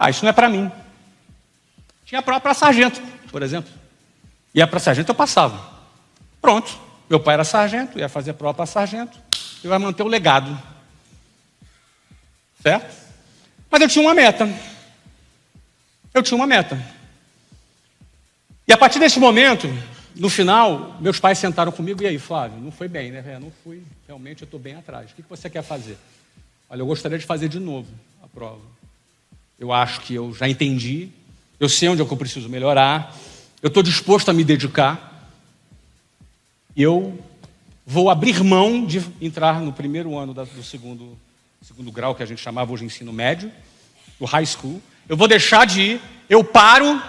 Isso não é para mim. Tinha a prova para sargento, por exemplo. E a para sargento eu passava. Pronto. Meu pai era sargento, ia fazer prova para sargento, eu ia manter o legado. Certo? Mas eu tinha uma meta. E a partir desse momento, no final, meus pais sentaram comigo, e aí, Flávio, não foi bem, né? Não fui, realmente eu estou bem atrás. O que você quer fazer? Olha, eu gostaria de fazer de novo a prova. Eu acho que eu já entendi, eu sei onde é que eu preciso melhorar, eu estou disposto a me dedicar, e eu vou abrir mão de entrar no primeiro ano do segundo grau, que a gente chamava hoje de ensino médio, do high school. Eu vou deixar de ir, eu paro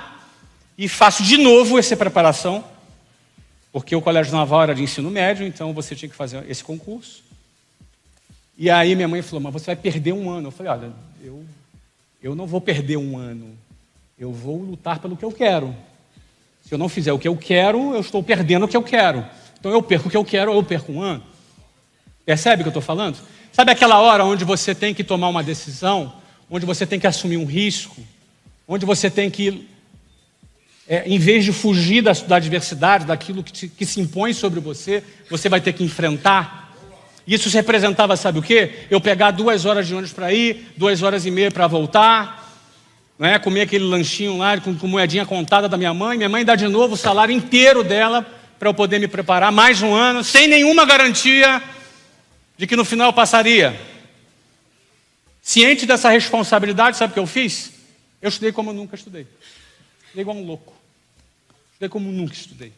e faço de novo essa preparação, porque o colégio naval era de ensino médio, então você tinha que fazer esse concurso. E aí minha mãe falou, mas você vai perder um ano. Eu falei, olha, eu não vou perder um ano, eu vou lutar pelo que eu quero. Se eu não fizer o que eu quero, eu estou perdendo o que eu quero. Então eu perco o que eu quero, ou eu perco um ano. Percebe o que eu estou falando? Sabe aquela hora onde você tem que tomar uma decisão, onde você tem que assumir um risco, onde você tem que, em vez de fugir da adversidade, daquilo que se impõe sobre você, você vai ter que enfrentar. Isso representava, sabe o quê? Eu pegar 2 horas de ônibus para ir, 2 horas e meia para voltar, né? Comer aquele lanchinho lá com moedinha contada da minha mãe dá de novo o salário inteiro dela para eu poder me preparar mais um ano, sem nenhuma garantia de que no final eu passaria. Ciente dessa responsabilidade, sabe o que eu fiz? Eu estudei como eu nunca estudei. Estudei igual um louco. Estudei como nunca estudei.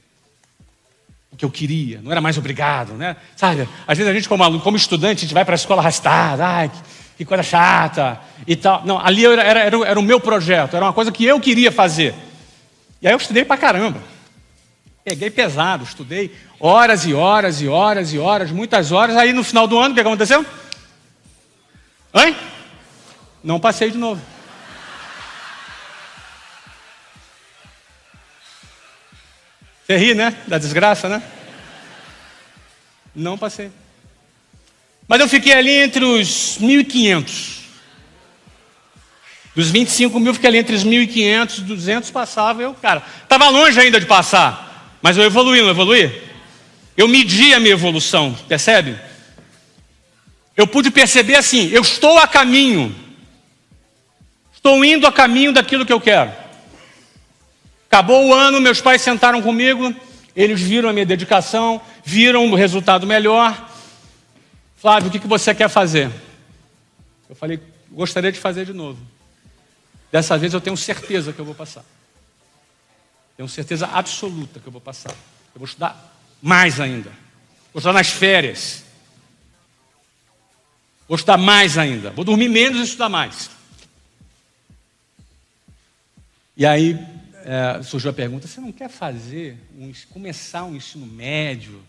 O que eu queria, não era mais obrigado, né? Sabe, às vezes a gente como aluno, como estudante, a gente vai para a escola arrastada, que coisa chata e tal. Não, ali era o meu projeto, era uma coisa que eu queria fazer. E aí eu estudei pra caramba. Peguei pesado, estudei horas e horas e horas e horas, muitas horas. Aí no final do ano, o que aconteceu? Não passei de novo. Você ri, né? Da desgraça, né? Não passei. Mas eu fiquei ali entre os 1.500. Dos 25 mil, fiquei ali entre os 1.500, 200 passava. Estava longe ainda de passar. Mas eu evoluí, não evoluí? Eu medi a minha evolução, percebe? Eu pude perceber assim, eu estou a caminho. Estou indo a caminho daquilo que eu quero. Acabou o ano, meus pais sentaram comigo, eles viram a minha dedicação, viram o resultado melhor. Flávio, o que você quer fazer? Eu falei, gostaria de fazer de novo. Dessa vez eu tenho certeza que eu vou passar. Tenho certeza absoluta que eu vou passar. Eu vou estudar mais ainda. Vou estudar nas férias. Vou estudar mais ainda. Vou dormir menos e estudar mais. E aí surgiu a pergunta, você não quer começar um ensino médio?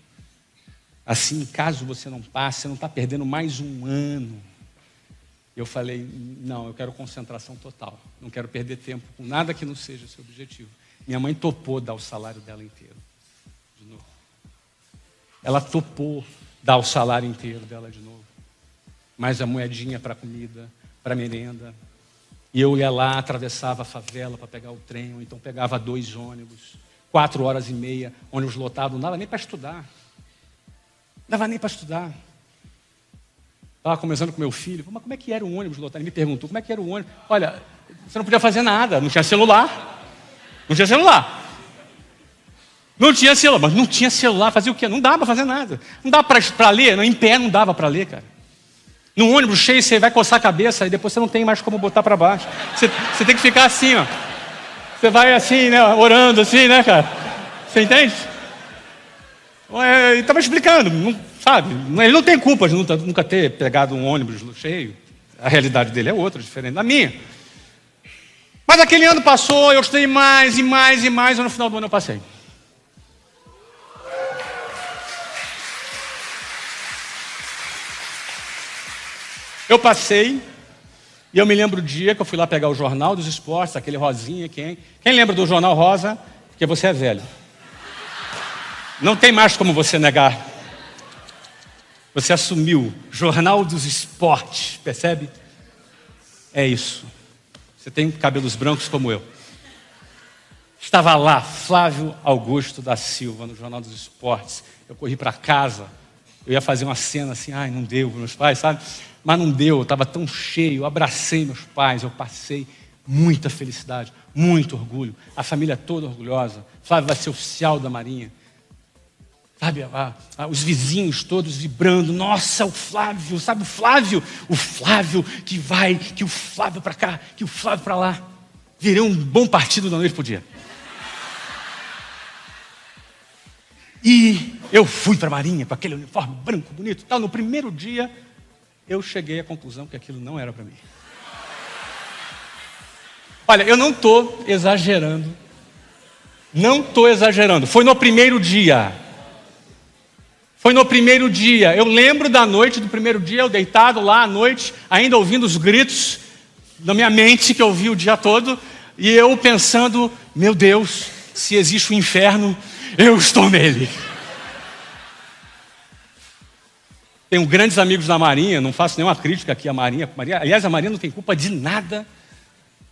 Assim, caso você não passe, você não está perdendo mais um ano. Eu falei, não, eu quero concentração total. Não quero perder tempo com nada que não seja esse objetivo. Minha mãe topou dar o salário dela inteiro. De novo. Ela topou dar o salário inteiro dela de novo. Mais a moedinha para comida, para merenda. E eu ia lá, atravessava a favela para pegar o trem, ou então pegava 2 ônibus, 4 horas e meia, ônibus lotado, não dava nem para estudar. Não dava nem para estudar. Estava conversando com meu filho, mas como é que era o ônibus lotado? Ele me perguntou, como é que era o ônibus? Olha, você não podia fazer nada, não tinha celular. Não tinha celular. Não tinha celular, mas não tinha celular, fazia o quê? Não dava para fazer nada. Não dava para ler, em pé não dava para ler, cara. Num ônibus cheio, você vai coçar a cabeça e depois você não tem mais como botar para baixo. Você tem que ficar assim, ó. Você vai assim, né? Orando assim, né, cara? Você entende? Ele estava explicando, não, sabe? Ele não tem culpa de nunca ter pegado um ônibus cheio. A realidade dele é outra, diferente da minha. Mas aquele ano passou, eu estudei mais e mais e mais, e no final do ano eu passei. Eu passei, e eu me lembro o dia que eu fui lá pegar o Jornal dos Esportes, aquele rosinha, quem lembra do Jornal Rosa? Porque você é velho. Não tem mais como você negar. Você assumiu, Jornal dos Esportes, percebe? É isso. Você tem cabelos brancos como eu. Estava lá, Flávio Augusto da Silva, no Jornal dos Esportes. Eu corri para casa, eu ia fazer uma cena assim, ai, não deu para meus pais, sabe? Mas não deu, eu estava tão cheio, eu abracei meus pais, eu passei muita felicidade, muito orgulho. A família toda orgulhosa. Flávio vai ser oficial da Marinha. Sabe, os vizinhos todos vibrando. Nossa, o Flávio, sabe o Flávio? O Flávio que vai, que o Flávio para cá, que o Flávio para lá. Virei um bom partido da noite pro dia. E eu fui para a Marinha, com aquele uniforme branco, bonito e tal. No primeiro dia, eu cheguei à conclusão que aquilo não era para mim. Olha, eu não estou exagerando. Não estou exagerando. Foi no primeiro dia. Foi no primeiro dia. Eu lembro da noite do primeiro dia, eu deitado lá à noite, ainda ouvindo os gritos na minha mente que eu ouvi o dia todo, e eu pensando, meu Deus, se existe um inferno, eu estou nele. Tenho grandes amigos da Marinha, não faço nenhuma crítica aqui à Marinha. Aliás, a Marinha não tem culpa de nada.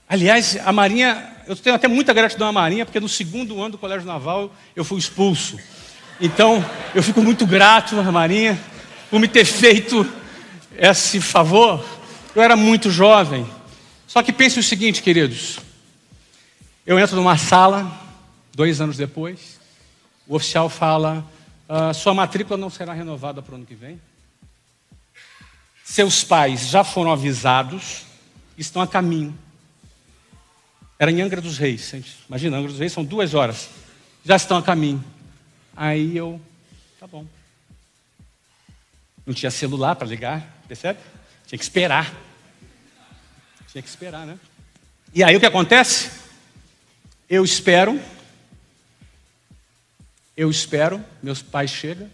Aliás, a Marinha, eu tenho até muita gratidão à Marinha, porque no segundo ano do Colégio Naval eu fui expulso. Então, eu fico muito grato à Marinha por me ter feito esse favor. Eu era muito jovem. Só que pense o seguinte, queridos. Eu entro numa sala, 2 anos depois, o oficial fala, sua matrícula não será renovada para o ano que vem. Seus pais já foram avisados, estão a caminho. Era em Angra dos Reis. Imagina, Angra dos Reis são 2 horas. Já estão a caminho. Aí eu, tá bom. Não tinha celular para ligar, percebe? Tinha que esperar. Tinha que esperar, né? E aí o que acontece? Eu espero, meus pais chegam,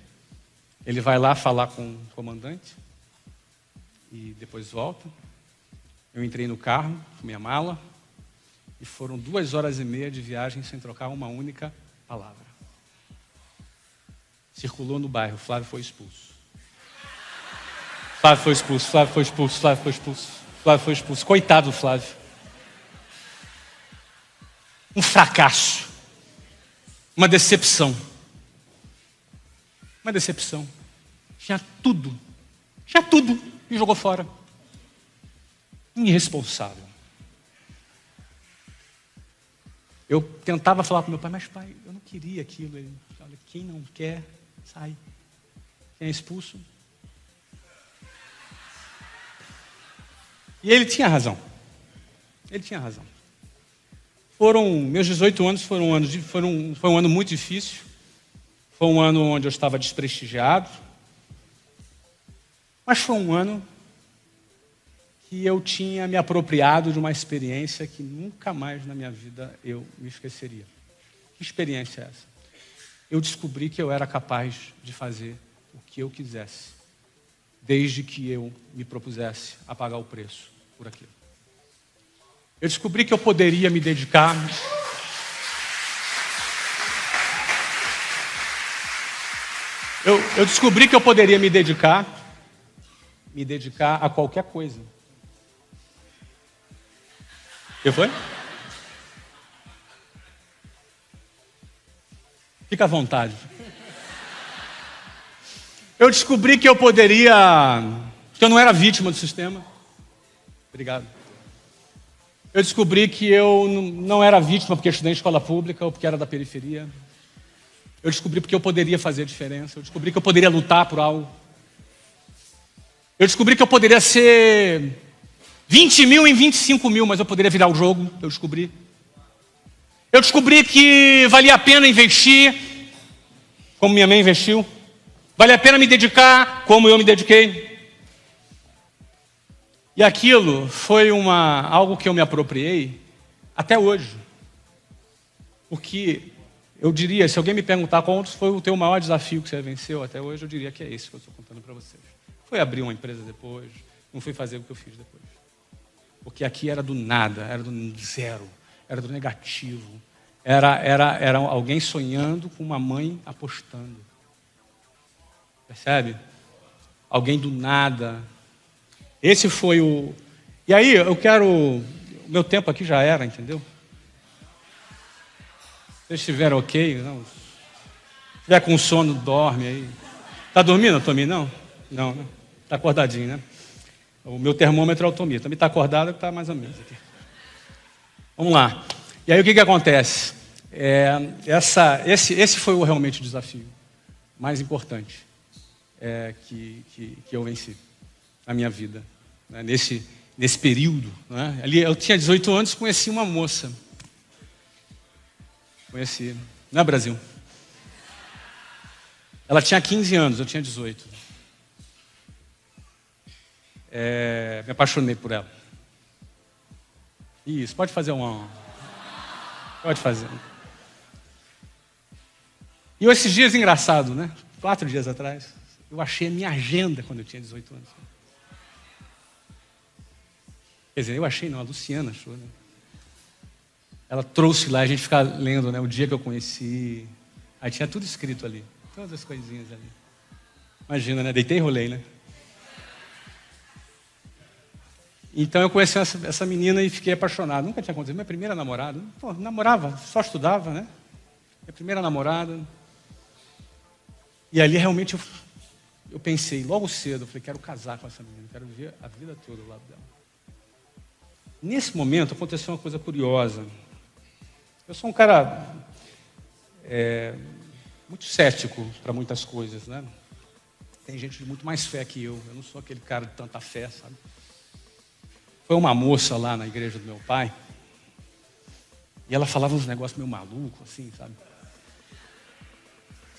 ele vai lá falar com o comandante e depois volta. Eu entrei no carro com minha mala e foram 2 horas e meia de viagem sem trocar uma única palavra. Circulou no bairro, Flávio foi expulso. Flávio foi expulso, Flávio foi expulso, Flávio foi expulso, Flávio foi expulso. Coitado do Flávio. Um fracasso. Uma decepção. Uma decepção. Tinha tudo. E jogou fora. Irresponsável. Eu tentava falar para meu pai, mas pai, eu não queria aquilo. Ele fala, quem não quer, sai. Quem é expulso. E ele tinha razão. Ele tinha razão. Meus 18 anos foi um ano muito difícil. Foi um ano onde eu estava desprestigiado. Mas foi um ano que eu tinha me apropriado de uma experiência que nunca mais na minha vida eu me esqueceria. Que experiência é essa? Eu descobri que eu era capaz de fazer o que eu quisesse, desde que eu me propusesse a pagar o preço por aquilo. Eu descobri que eu poderia me dedicar. Eu descobri que eu poderia me dedicar a qualquer coisa. O que foi? Fica à vontade. Eu descobri que eu não era vítima do sistema. Obrigado. Eu descobri que eu não era vítima porque estudei em escola pública ou porque era da periferia. Eu descobri porque eu poderia fazer a diferença. Eu descobri que eu poderia lutar por algo. Eu descobri que eu poderia ser 20 mil em 25 mil, mas eu poderia virar o jogo. Eu descobri. Eu descobri que valia a pena investir, como minha mãe investiu. Valia a pena me dedicar, como eu me dediquei. E aquilo foi algo que eu me apropriei até hoje. Porque eu diria, se alguém me perguntar qual foi o teu maior desafio que você venceu até hoje, eu diria que é esse que eu estou contando para vocês. Foi abrir uma empresa depois, não foi fazer o que eu fiz depois. Porque aqui era do nada, era do zero, era do negativo. Era alguém sonhando com uma mãe apostando. Percebe? Alguém do nada. Esse foi o... E aí, eu quero... O meu tempo aqui já era, entendeu? Se vocês estiverem ok, não. Se estiver com sono, dorme aí. Tá dormindo, Tomi? Não? Não, né? Tá acordadinho, né? O meu termômetro é o Tomi. Tomi tá acordado, tá mais ou menos aqui. Vamos lá. E aí, o que acontece? Esse foi realmente o desafio mais importante que eu venci na minha vida. Né? Nesse período. Né? Ali, eu tinha 18 anos e conheci uma moça. Conheci, não é Brasil? Ela tinha 15 anos, eu tinha 18. Me apaixonei por ela. Isso, pode fazer uma... Pode fazer. E esses dias, engraçado, né? 4 dias atrás, eu achei a minha agenda quando eu tinha 18 anos. Quer dizer, eu achei não, a Luciana achou, né? Ela trouxe lá, a gente fica lendo, né? O dia que eu conheci. Aí tinha tudo escrito ali. Todas as coisinhas ali. Imagina, né? Deitei e rolei, né? Então eu conheci essa menina e fiquei apaixonado. Nunca tinha acontecido. Minha primeira namorada. Pô, namorava, só estudava, né? Minha primeira namorada. E ali realmente eu pensei, logo cedo, eu falei, quero casar com essa menina, quero viver a vida toda ao lado dela. Nesse momento aconteceu uma coisa curiosa. Eu sou um cara muito cético para muitas coisas, né? Tem gente de muito mais fé que eu não sou aquele cara de tanta fé, sabe? Foi uma moça lá na igreja do meu pai, e ela falava uns negócios meio malucos, assim, sabe?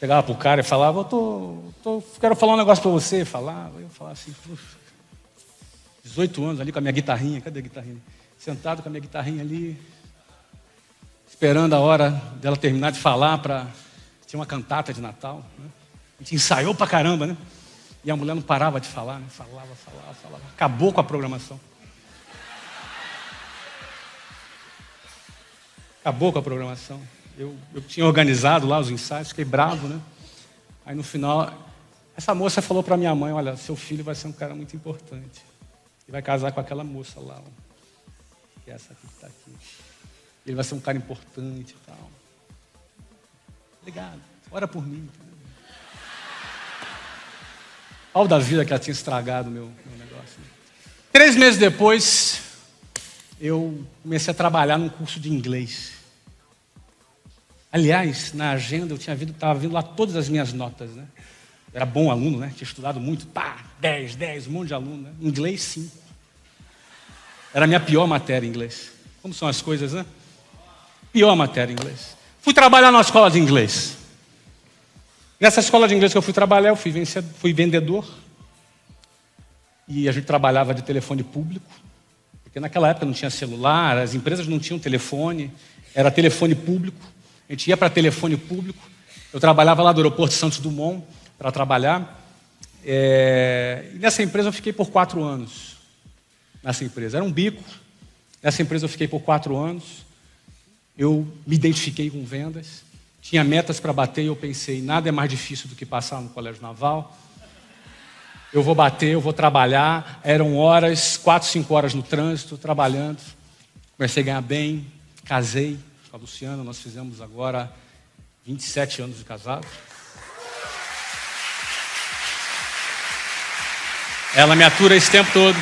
Chegava pro cara e falava, quero falar um negócio para você, falava, eu falava assim, 18 anos ali com a minha guitarrinha, cadê a guitarrinha? Sentado com a minha guitarrinha ali, esperando a hora dela terminar de falar tinha uma cantata de Natal, né? A gente ensaiou pra caramba, né? E a mulher não parava de falar, né? Falava. Acabou com a programação. Acabou com a programação. Eu tinha organizado lá os ensaios, fiquei bravo, né? Aí no final, essa moça falou para minha mãe, olha, seu filho vai ser um cara muito importante. E vai casar com aquela moça lá, ó, que é essa aqui que está aqui. Ele vai ser um cara importante e tal. Obrigado. Ora por mim. Pau da vida que ela tinha estragado o meu negócio. 3 meses depois, eu comecei a trabalhar num curso de inglês. Aliás, na agenda eu estava vendo lá todas as minhas notas, né? Eu era bom aluno, né? Tinha estudado muito, 10, um monte de aluno, né? Inglês, 5. Era a minha pior matéria, inglês. Como são as coisas, né? Pior matéria, inglês. Fui trabalhar numa escola de inglês. Nessa escola de inglês que eu fui trabalhar, eu fui vendedor. E a gente trabalhava de telefone público. Porque naquela época não tinha celular, as empresas não tinham telefone, era telefone público. A gente ia para telefone público. Eu trabalhava lá do aeroporto de Santos Dumont para trabalhar. E nessa empresa eu fiquei por 4 anos. Nessa empresa. Era um bico. Nessa empresa eu fiquei por 4 anos. Eu me identifiquei com vendas. Tinha metas para bater e eu pensei, nada é mais difícil do que passar no colégio naval. Eu vou bater, eu vou trabalhar. Eram horas, 4, 5 horas no trânsito, trabalhando. Comecei a ganhar bem, casei com a Luciana. Nós fizemos agora 27 anos de casado. Ela me atura esse tempo todo.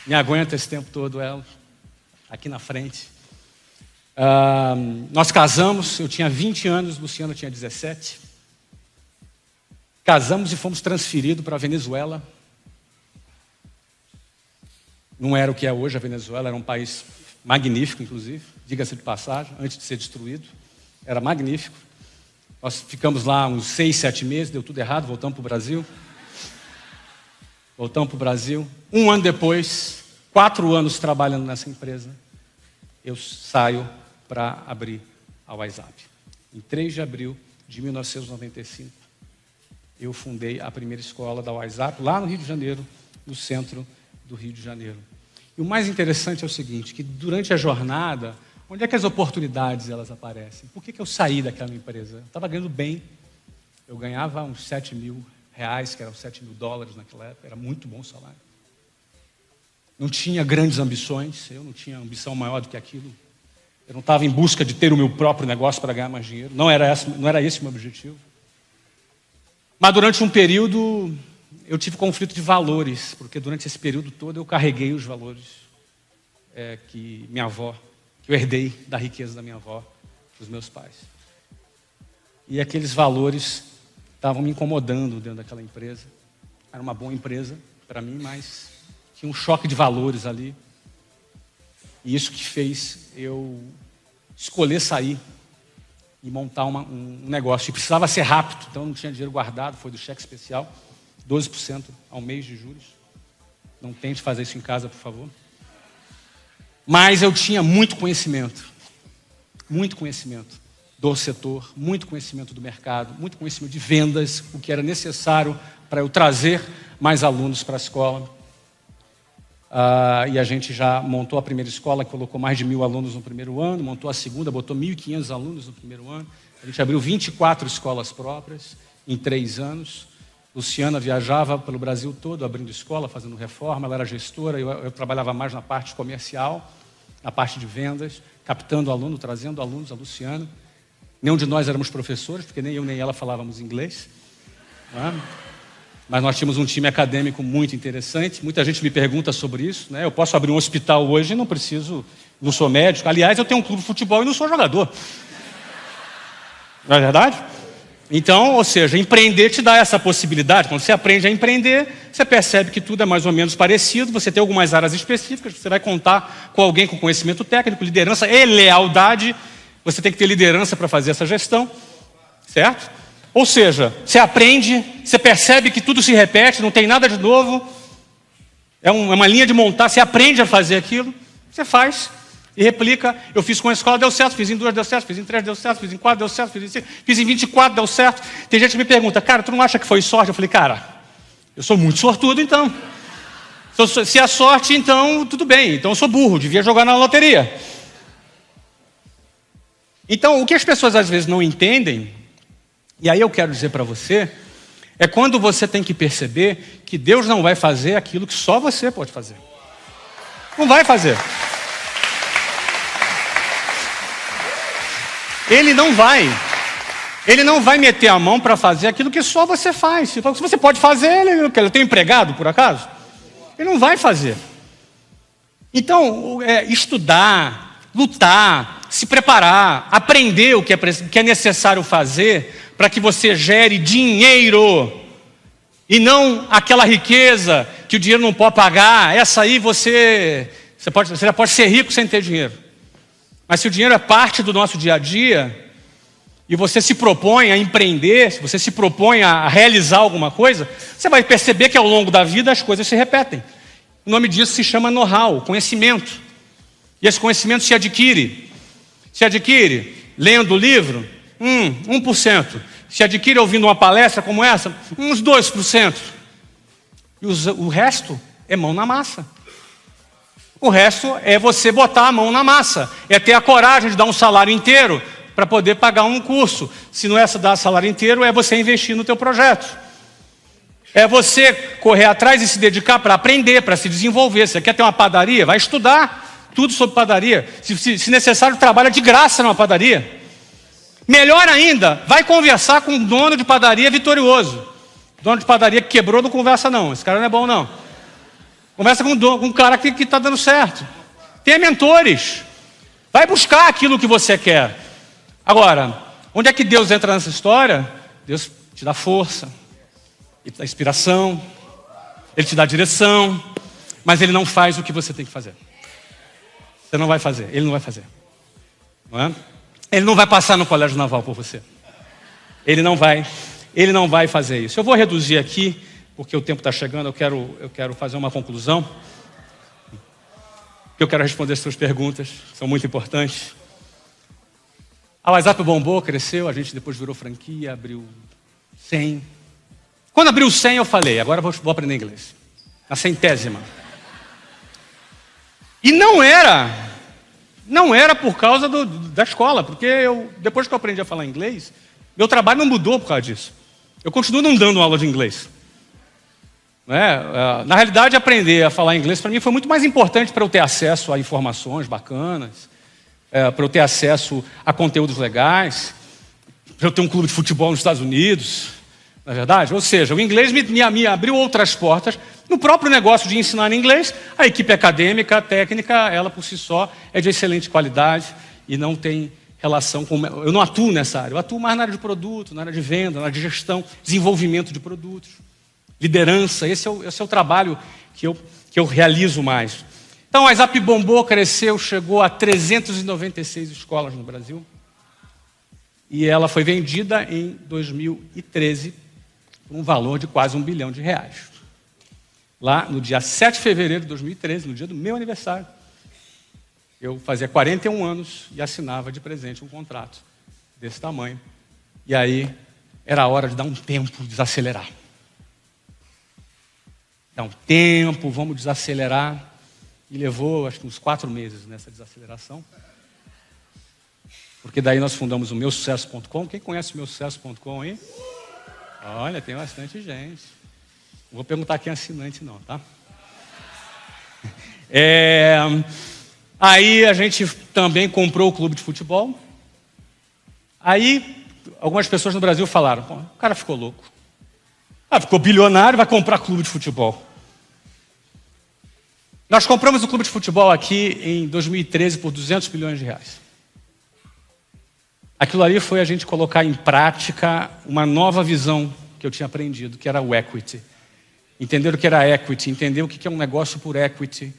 Me aguenta esse tempo todo, ela. Aqui na frente. Nós casamos, eu tinha 20 anos, Luciana tinha 17. Casamos e fomos transferidos para a Venezuela. Não era o que é hoje a Venezuela, era um país magnífico, inclusive, diga-se de passagem, antes de ser destruído. Era magnífico. Nós ficamos lá uns 6, 7 meses, deu tudo errado, voltamos para o Brasil. Um ano depois, 4 anos trabalhando nessa empresa, eu saio para abrir a WhatsApp. Em 3 de abril de 1995, eu fundei a primeira escola da WhatsApp, lá no Rio de Janeiro, no centro do Rio de Janeiro. E o mais interessante é o seguinte, que durante a jornada, onde é que as oportunidades elas aparecem? Por que eu saí daquela empresa? Eu estava ganhando bem, eu ganhava uns 7 mil reais, que eram 7 mil dólares naquela época, era muito bom o salário. Não tinha grandes ambições, eu não tinha ambição maior do que aquilo. Eu não estava em busca de ter o meu próprio negócio para ganhar mais dinheiro, não era esse o meu objetivo. Mas durante um período, eu tive conflito de valores, porque durante esse período todo eu carreguei os valores que eu herdei da riqueza da minha avó, dos meus pais. E aqueles valores estavam me incomodando dentro daquela empresa. Era uma boa empresa para mim, mas tinha um choque de valores ali. E isso que fez eu escolher sair e montar um negócio. E precisava ser rápido, então não tinha dinheiro guardado, foi do cheque especial, 12% ao mês de juros. Não tente fazer isso em casa, por favor. Mas eu tinha muito conhecimento do setor, muito conhecimento do mercado, muito conhecimento de vendas, o que era necessário para eu trazer mais alunos para a escola. E a gente já montou a primeira escola, que colocou mais de 1.000 alunos no primeiro ano, montou a segunda, botou 1.500 alunos no primeiro ano. A gente abriu 24 escolas próprias em 3 anos. Luciana viajava pelo Brasil todo, abrindo escola, fazendo reforma, ela era gestora, eu trabalhava mais na parte comercial, na parte de vendas, captando aluno, trazendo alunos, a Luciana. Nenhum de nós éramos professores, porque nem eu nem ela falávamos inglês. Mas nós tínhamos um time acadêmico muito interessante. Muita gente me pergunta sobre isso, né? Eu posso abrir um hospital hoje e não sou médico. Aliás, eu tenho um clube de futebol e não sou jogador. Não é verdade? Então, ou seja, empreender te dá essa possibilidade. Quando você aprende a empreender, você percebe que tudo é mais ou menos parecido. Você tem algumas áreas específicas, você vai contar com alguém com conhecimento técnico, liderança e lealdade. Você tem que ter liderança para fazer essa gestão, certo? Ou seja, você aprende, você percebe que tudo se repete, não tem nada de novo. É uma linha de montar, você aprende a fazer aquilo, você faz e replica. Eu fiz com a escola, deu certo, fiz em 2, deu certo, fiz em 3, deu certo, fiz em 4, deu certo, fiz em 24, deu certo. Tem gente que me pergunta, cara, tu não acha que foi sorte? Eu falei, cara, eu sou muito sortudo então. Se é sorte, então tudo bem, então eu sou burro, devia jogar na loteria. Então, o que as pessoas às vezes não entendem, e aí eu quero dizer para você, é quando você tem que perceber que Deus não vai fazer aquilo que só você pode fazer. Não vai fazer. Ele não vai meter a mão para fazer aquilo que só você faz. Se você pode fazer, ele tem um empregado, por acaso? Ele não vai fazer. Então, estudar, lutar, se preparar, aprender o que é necessário fazer para que você gere dinheiro e não aquela riqueza que o dinheiro não pode pagar. Essa aí você já pode ser rico sem ter dinheiro. Mas se o dinheiro é parte do nosso dia a dia e você se propõe a empreender, se você se propõe a realizar alguma coisa, você vai perceber que ao longo da vida as coisas se repetem. O nome disso se chama know-how, conhecimento. E esse conhecimento se adquire. Se adquire lendo o livro, 1%. Se adquire ouvindo uma palestra como essa, uns 2%. E o resto é mão na massa. O resto é você botar a mão na massa. É ter a coragem de dar um salário inteiro para poder pagar um curso. Se não é dar salário inteiro, é você investir no teu projeto. É você correr atrás e se dedicar para aprender, para se desenvolver. Você quer ter uma padaria? Vai estudar tudo sobre padaria. Se necessário, trabalha de graça numa padaria. Melhor ainda, vai conversar com um dono de padaria vitorioso. Dono de padaria que quebrou não conversa não. Esse cara não é bom não. Conversa com um cara que está dando certo. Tenha mentores. Vai buscar aquilo que você quer. Agora, onde é que Deus entra nessa história? Deus te dá força. Ele te dá inspiração. Ele te dá direção. Mas Ele não faz o que você tem que fazer. Você não vai fazer, ele não vai fazer. Não é? Ele não vai passar no colégio naval por você. Ele não vai fazer isso. Eu vou reduzir aqui, porque o tempo está chegando, eu quero fazer uma conclusão. Eu quero responder as suas perguntas, são muito importantes. A WhatsApp bombou, cresceu, a gente depois virou franquia, abriu 100. Quando abriu 100 eu falei, agora vou aprender inglês. Na 100ª. E não era por causa da escola, porque depois que eu aprendi a falar inglês, meu trabalho não mudou por causa disso. Eu continuo não dando aula de inglês. Na realidade, aprender a falar inglês para mim foi muito mais importante para eu ter acesso a informações bacanas, para eu ter acesso a conteúdos legais, para eu ter um clube de futebol nos Estados Unidos, na verdade. Ou seja, o inglês me abriu outras portas. No próprio negócio de ensinar inglês, a equipe acadêmica, a técnica, ela por si só é de excelente qualidade e não tem relação com... Eu não atuo nessa área, eu atuo mais na área de produto, na área de venda, na área de gestão, desenvolvimento de produtos. Liderança, esse é o trabalho que eu realizo mais. Então, a WhatsApp bombou, cresceu, chegou a 396 escolas no Brasil. E ela foi vendida em 2013 por um valor de quase R$1 bilhão. Lá, no dia 7 de fevereiro de 2013, no dia do meu aniversário, eu fazia 41 anos e assinava de presente um contrato desse tamanho. E aí, era a hora de dar um tempo, desacelerar. Dá um tempo, vamos desacelerar. E levou, acho que uns 4 meses nessa desaceleração. Porque daí nós fundamos o meusucesso.com. Quem conhece o meusucesso.com aí? Olha, tem bastante gente. Não vou perguntar quem é assinante não, tá? Aí a gente também comprou o clube de futebol. Aí algumas pessoas no Brasil falaram, o cara ficou louco. Ficou bilionário, vai comprar clube de futebol. Nós compramos o clube de futebol aqui em 2013 por R$200 milhões. Aquilo ali foi a gente colocar em prática uma nova visão que eu tinha aprendido, que era o equity. Entender o que era equity, entender o que é um negócio por equity.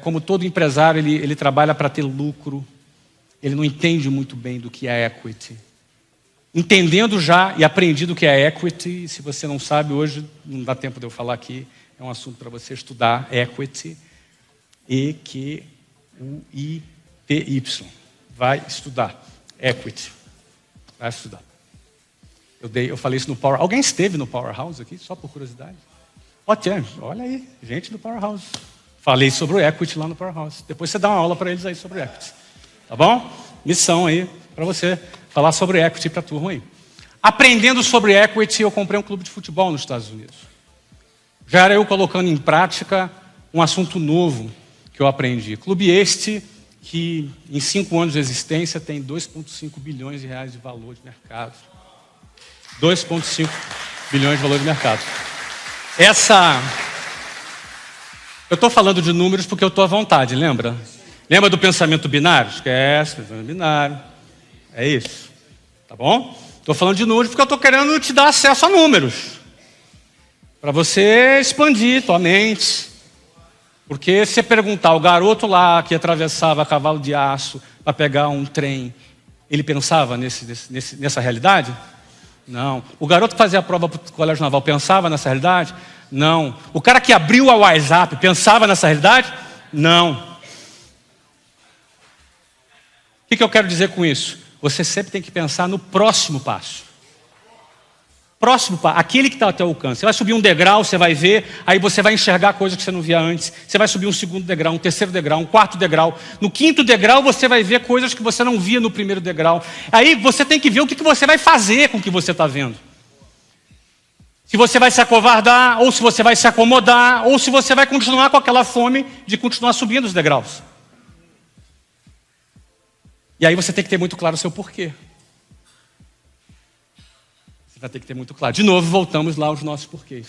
Como todo empresário, ele trabalha para ter lucro. Ele não entende muito bem do que é equity. Entendendo já e aprendido o que é equity, se você não sabe hoje, não dá tempo de eu falar aqui, é um assunto para você estudar, equity, EQUITY. Vai estudar, equity. Vai estudar. Eu falei isso no Power... Alguém esteve no Powerhouse aqui, só por curiosidade? Olha aí, gente do Powerhouse. Falei sobre o equity lá no Powerhouse. Depois você dá uma aula para eles aí sobre equity. Tá bom? Missão aí para você falar sobre equity para a turma aí. Aprendendo sobre equity, eu comprei um clube de futebol nos Estados Unidos. Já era eu colocando em prática um assunto novo que eu aprendi. Clube este que em 5 anos de existência tem R$2,5 bilhões de valor de mercado. 2,5 bilhões de valor de mercado. Eu estou falando de números porque eu estou à vontade, lembra? Lembra do pensamento binário? Esquece, pensamento binário. É isso. Tá bom? Estou falando de números porque eu estou querendo te dar acesso a números. Para você expandir tua mente. Porque se você perguntar, o garoto lá que atravessava cavalo de aço para pegar um trem, ele pensava nessa realidade? Não. O garoto que fazia a prova para o colégio naval pensava nessa realidade? Não. O cara que abriu a WhatsApp pensava nessa realidade? Não. O que eu quero dizer com isso? Você sempre tem que pensar no próximo passo. Próximo passo, aquele que está ao teu alcance. Você vai subir um degrau, você vai ver, aí você vai enxergar coisas que você não via antes. Você vai subir um segundo degrau, um terceiro degrau, um quarto degrau. No quinto degrau, você vai ver coisas que você não via no primeiro degrau. Aí você tem que ver o que você vai fazer com o que você está vendo. Se você vai se acovardar, ou se você vai se acomodar, ou se você vai continuar com aquela fome de continuar subindo os degraus. E aí você tem que ter muito claro o seu porquê. Vai ter que ter muito claro. De novo, voltamos lá aos nossos porquês.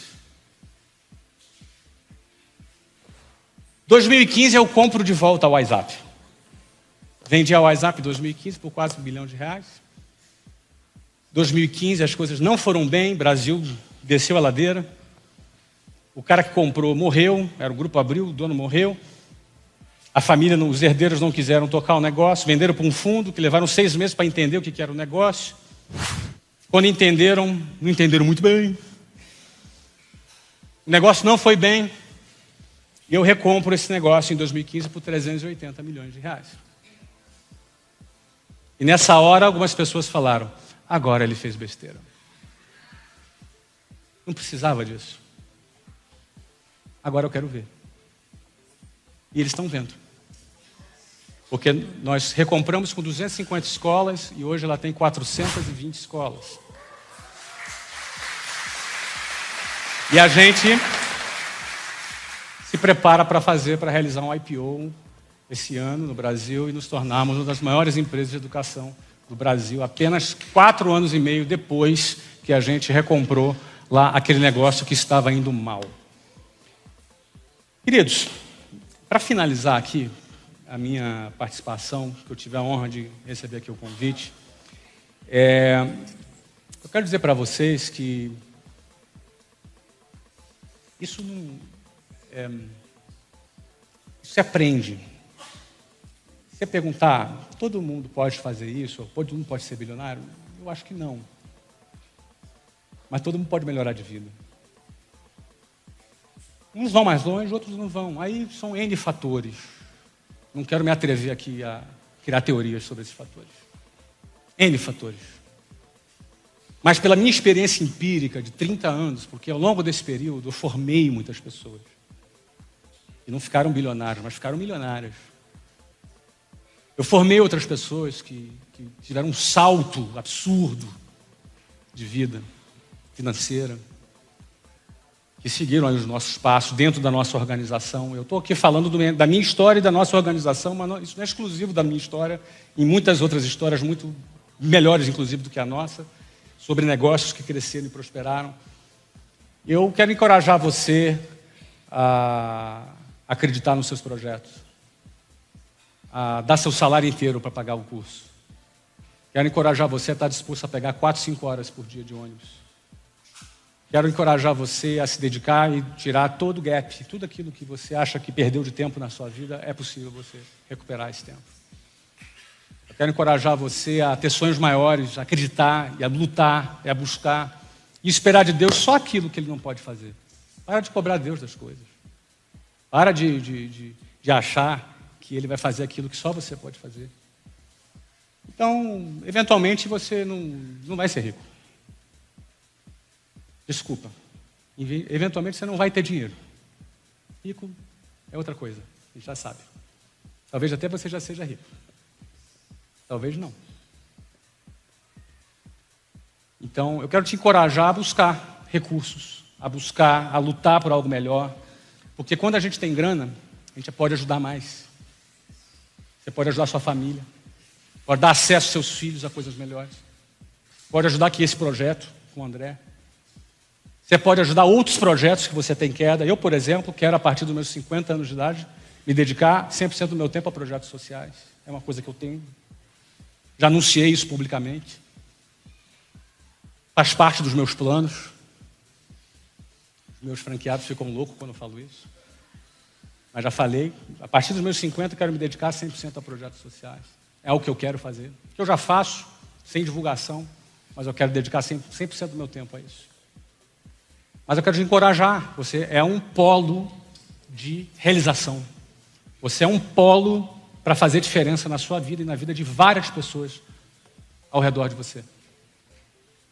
2015 eu compro de volta a WhatsApp. Vendi a WhatsApp em 2015 por quase R$1 bilhão. 2015 as coisas não foram bem, Brasil desceu a ladeira. O cara que comprou morreu, era o Grupo Abril, o dono morreu. A família, os herdeiros não quiseram tocar o negócio, venderam para um fundo, que levaram 6 meses para entender o que era o negócio. Quando entenderam, não entenderam muito bem. O negócio não foi bem. E eu recompro esse negócio em 2015 por 380 milhões de reais. E nessa hora, algumas pessoas falaram, agora ele fez besteira. Não precisava disso. Agora eu quero ver. E eles estão vendo. Porque nós recompramos com 250 escolas e hoje ela tem 420 escolas. E a gente se prepara para realizar um IPO esse ano no Brasil e nos tornarmos uma das maiores empresas de educação do Brasil, apenas 4 anos e meio depois que a gente recomprou lá aquele negócio que estava indo mal. Queridos, para finalizar aqui a minha participação, que eu tive a honra de receber aqui o convite, eu quero dizer para vocês que isso não isso se aprende. Se você perguntar, todo mundo pode fazer isso, ou todo mundo pode ser bilionário? Eu acho que não. Mas todo mundo pode melhorar de vida. Uns vão mais longe, outros não vão. Aí são N fatores. Não quero me atrever aqui a criar teorias sobre esses fatores. N fatores. Mas pela minha experiência empírica de 30 anos, porque ao longo desse período eu formei muitas pessoas. E não ficaram bilionários, mas ficaram milionárias. Eu formei outras pessoas que tiveram um salto absurdo de vida financeira, que seguiram aí os nossos passos dentro da nossa organização. Eu estou aqui falando da minha história e da nossa organização, mas isso não é exclusivo da minha história, em muitas outras histórias muito melhores, inclusive, do que a nossa, sobre negócios que cresceram e prosperaram. Eu quero encorajar você a acreditar nos seus projetos, a dar seu salário inteiro para pagar o curso. Quero encorajar você a estar disposto a pegar 4, 5 horas por dia de ônibus. Quero encorajar você a se dedicar e tirar todo o gap, tudo aquilo que você acha que perdeu de tempo na sua vida, é possível você recuperar esse tempo. Eu quero encorajar você a ter sonhos maiores, a acreditar, e a lutar, e a buscar, e esperar de Deus só aquilo que Ele não pode fazer. Para de cobrar Deus das coisas. Para de achar que Ele vai fazer aquilo que só você pode fazer. Então, eventualmente, você não vai ser rico. Desculpa. Eventualmente, você não vai ter dinheiro. Rico é outra coisa, a gente já sabe. Talvez até você já seja rico. Talvez não. Então, eu quero te encorajar a buscar recursos, a lutar por algo melhor. Porque quando a gente tem grana, a gente pode ajudar mais. Você pode ajudar a sua família. Pode dar acesso aos seus filhos a coisas melhores. Pode ajudar aqui esse projeto com o André. Você pode ajudar outros projetos que você tem queda. Eu, por exemplo, quero, a partir dos meus 50 anos de idade, me dedicar 100% do meu tempo a projetos sociais. É uma coisa que eu tenho. Já anunciei isso publicamente. Faz parte dos meus planos. Os meus franqueados ficam loucos quando eu falo isso. Mas já falei, a partir dos meus 50 eu quero me dedicar 100% a projetos sociais. É o que eu quero fazer. Que eu já faço, sem divulgação, mas eu quero dedicar 100% do meu tempo a isso. Mas eu quero te encorajar. Você é um polo de realização. Você é um polo para fazer diferença na sua vida e na vida de várias pessoas ao redor de você.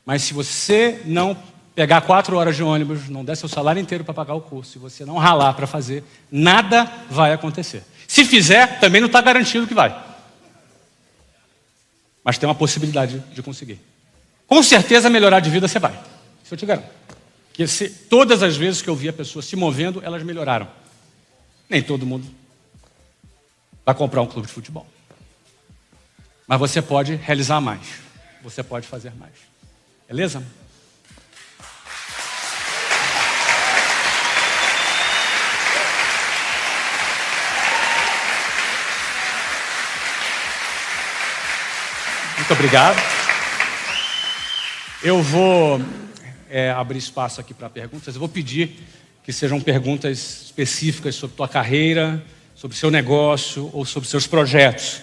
Mas se você não pegar 4 horas de ônibus, não der seu salário inteiro para pagar o curso, se você não ralar para fazer, nada vai acontecer. Se fizer, também não está garantido que vai. Mas tem uma possibilidade de conseguir. Com certeza melhorar de vida você vai. Isso eu te garanto. Porque todas as vezes que eu via pessoas se movendo, elas melhoraram. Nem todo mundo vai comprar um clube de futebol. Mas você pode realizar mais. Você pode fazer mais. Beleza? Muito obrigado. Eu vou abrir espaço aqui para perguntas. Eu vou pedir que sejam perguntas específicas sobre tua carreira, sobre o seu negócio ou sobre seus projetos.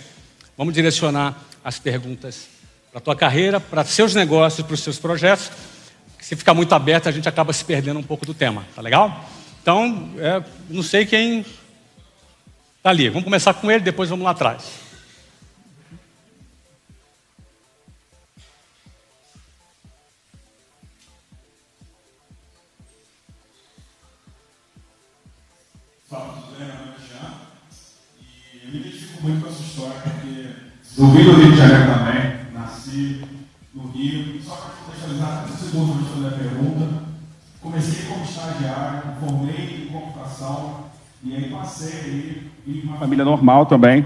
Vamos direcionar as perguntas para a tua carreira, para seus negócios, para os seus projetos. Se ficar muito aberto, a gente acaba se perdendo um pouco do tema, tá legal? Então, não sei quem está ali. Vamos começar com ele, depois vamos lá atrás. Fala, tudo bem? Meu nome é Jean. E eu me identifico muito com essa história, porque eu vim do Rio de Janeiro também, nasci no Rio, só para contextualizar 30 segundos antes de fazer a pergunta. Comecei como estagiário, formei em computação, e aí passei aí, vim de uma família normal também.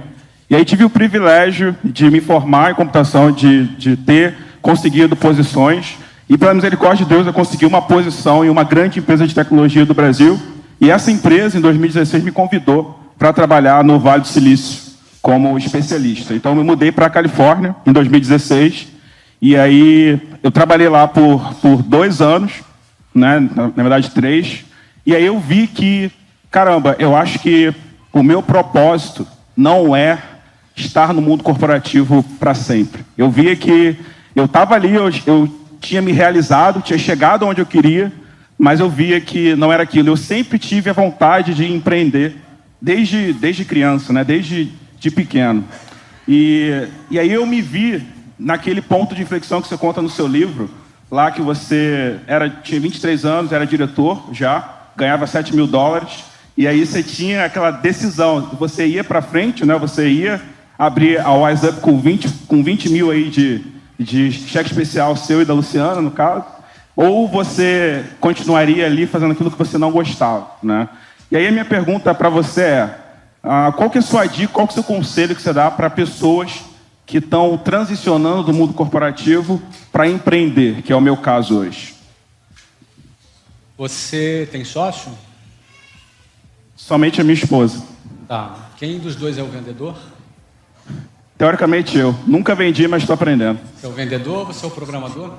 E aí tive o privilégio de me formar em computação, de ter conseguido posições, e pela misericórdia de Deus eu consegui uma posição em uma grande empresa de tecnologia do Brasil. E essa empresa, em 2016, me convidou para trabalhar no Vale do Silício como especialista. Então, eu mudei para a Califórnia em 2016. E aí, eu trabalhei lá por 2 anos, né? Na verdade, 3. E aí eu vi que, caramba, eu acho que o meu propósito não é estar no mundo corporativo para sempre. Eu via que eu estava ali, eu tinha me realizado, tinha chegado onde eu queria, mas eu via que não era aquilo. Eu sempre tive a vontade de empreender, desde criança, né? Desde pequeno. E aí eu me vi naquele ponto de inflexão que você conta no seu livro, lá que você tinha 23 anos, era diretor já, ganhava $7.000, e aí você tinha aquela decisão, você ia para frente, né? Você ia abrir a Wise Up com 20 mil aí de cheque especial seu e da Luciana, no caso, ou você continuaria ali fazendo aquilo que você não gostava, né? E aí a minha pergunta para você é, qual que é a sua dica, qual que é o seu conselho que você dá para pessoas que estão transicionando do mundo corporativo para empreender, que é o meu caso hoje? Você tem sócio? Somente a minha esposa. Tá. Quem dos dois é o vendedor? Teoricamente eu. Nunca vendi, mas estou aprendendo. Você é o vendedor ou você é o programador?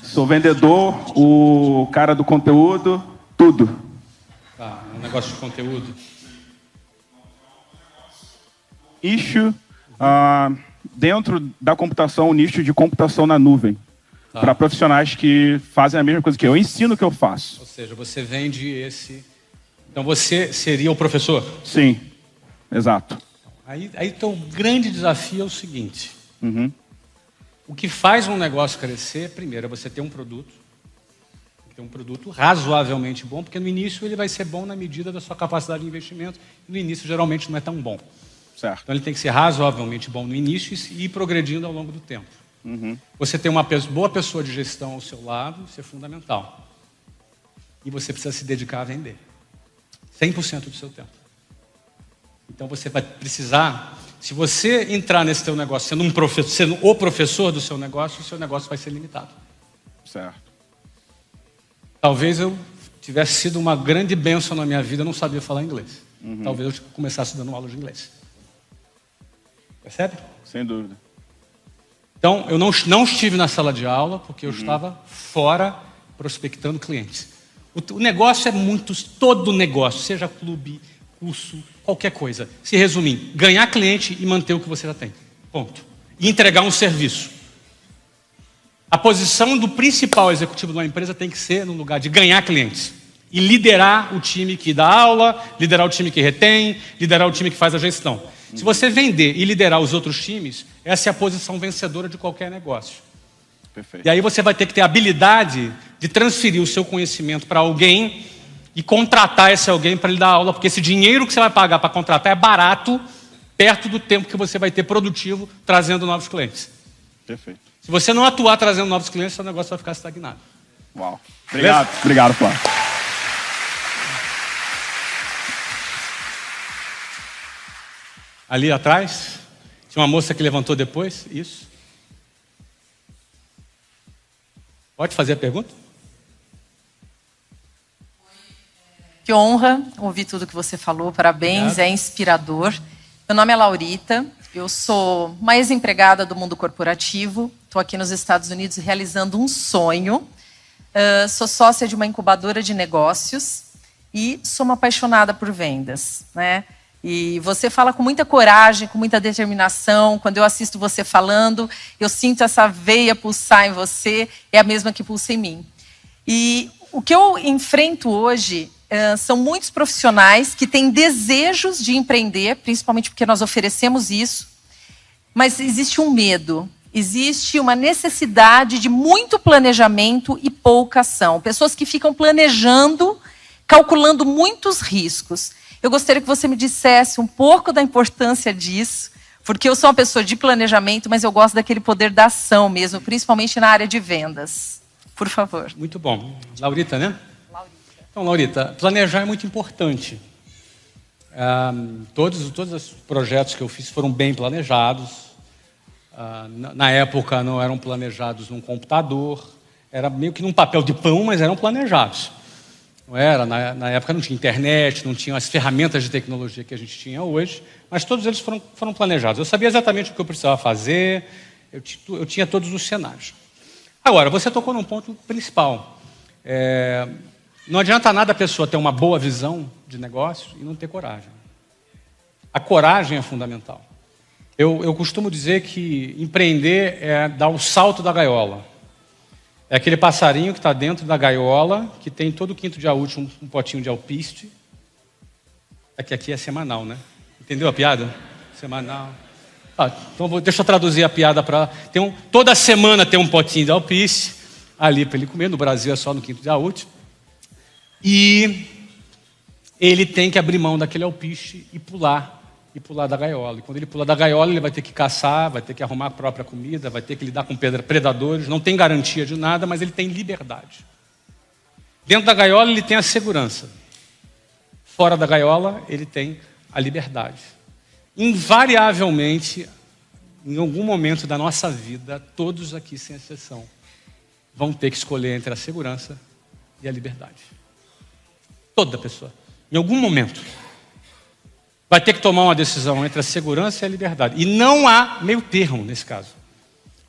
Sou vendedor, o cara do conteúdo, tudo. Tá, um negócio de conteúdo. Nicho, dentro da computação, um nicho de computação na nuvem. Tá. Para profissionais que fazem a mesma coisa que eu. Eu ensino o que eu faço. Ou seja, você vende esse... Então você seria o professor? Sim, exato. Aí então, o grande desafio é o seguinte. O que faz um negócio crescer, primeiro, é você ter um produto. Ter um produto razoavelmente bom, porque no início ele vai ser bom na medida da sua capacidade de investimento. E no início, geralmente, não é tão bom. Certo. Então ele tem que ser razoavelmente bom no início e ir progredindo ao longo do tempo. Você ter uma boa pessoa de gestão ao seu lado, isso é fundamental. E você precisa se dedicar a vender. 100% do seu tempo. Então você vai precisar, se você entrar nesse teu negócio sendo o professor do seu negócio, o seu negócio vai ser limitado. Certo. Talvez eu tivesse sido uma grande bênção na minha vida, eu não sabia falar inglês. Talvez eu começasse dando aula de inglês. Percebe? Sem dúvida. Então, eu não estive na sala de aula, porque eu estava fora prospectando clientes. O negócio é todo negócio, seja clube, curso, qualquer coisa. Se resume em ganhar cliente e manter o que você já tem. Ponto. E entregar um serviço. A posição do principal executivo de uma empresa tem que ser no lugar de ganhar clientes. E liderar o time que dá aula, liderar o time que retém, liderar o time que faz a gestão. Se você vender e liderar os outros times, essa é a posição vencedora de qualquer negócio. Perfeito. E aí você vai ter que ter a habilidade de transferir o seu conhecimento para alguém e contratar esse alguém para lhe dar aula, porque esse dinheiro que você vai pagar para contratar é barato, perto do tempo que você vai ter produtivo trazendo novos clientes. Perfeito. Se você não atuar trazendo novos clientes, seu negócio vai ficar estagnado. Uau. Obrigado. Obrigado, Flávio. Ali atrás, tinha uma moça que levantou depois, isso. Pode fazer a pergunta? Que honra ouvir tudo que você falou, parabéns, Obrigado. É inspirador. Meu nome é Laurita, eu sou uma ex-empregada do mundo corporativo, estou aqui nos Estados Unidos realizando um sonho, sou sócia de uma incubadora de negócios e sou uma apaixonada por vendas, né? E você fala com muita coragem, com muita determinação. Quando eu assisto você falando, eu sinto essa veia pulsar em você, é a mesma que pulsa em mim. E o que eu enfrento hoje são muitos profissionais que têm desejos de empreender, principalmente porque nós oferecemos isso, mas existe um medo, existe uma necessidade de muito planejamento e pouca ação. Pessoas que ficam planejando, calculando muitos riscos. Eu gostaria que você me dissesse um pouco da importância disso, porque eu sou uma pessoa de planejamento, mas eu gosto daquele poder da ação mesmo, principalmente na área de vendas. Por favor. Muito bom. Laurita, né? Laurita. Então, Laurita, planejar é muito importante. Todos os projetos que eu fiz foram bem planejados. Na época não eram planejados num computador, era meio que num papel de pão, mas eram planejados. Não era, na época não tinha internet, não tinha as ferramentas de tecnologia que a gente tinha hoje, mas todos eles foram planejados. Eu sabia exatamente o que eu precisava fazer, eu tinha todos os cenários. Agora, você tocou num ponto principal. Não adianta nada a pessoa ter uma boa visão de negócio e não ter coragem. A coragem é fundamental. Eu costumo dizer que empreender é dar o salto da gaiola. É aquele passarinho que está dentro da gaiola, que tem todo quinto dia útil um potinho de alpiste. É que aqui é semanal, né? Entendeu a piada? Semanal. Então deixa eu traduzir a piada para... Toda semana tem um potinho de alpiste, ali para ele comer, no Brasil é só no quinto dia útil. E ele tem que abrir mão daquele alpiste e pular da gaiola. E quando ele pula da gaiola, ele vai ter que caçar, vai ter que arrumar a própria comida, vai ter que lidar com predadores, não tem garantia de nada, mas ele tem liberdade. Dentro da gaiola, ele tem a segurança. Fora da gaiola, ele tem a liberdade. Invariavelmente, em algum momento da nossa vida, todos aqui, sem exceção, vão ter que escolher entre a segurança e a liberdade. Toda pessoa. Em algum momento. Vai ter que tomar uma decisão entre a segurança e a liberdade. E não há meio termo nesse caso.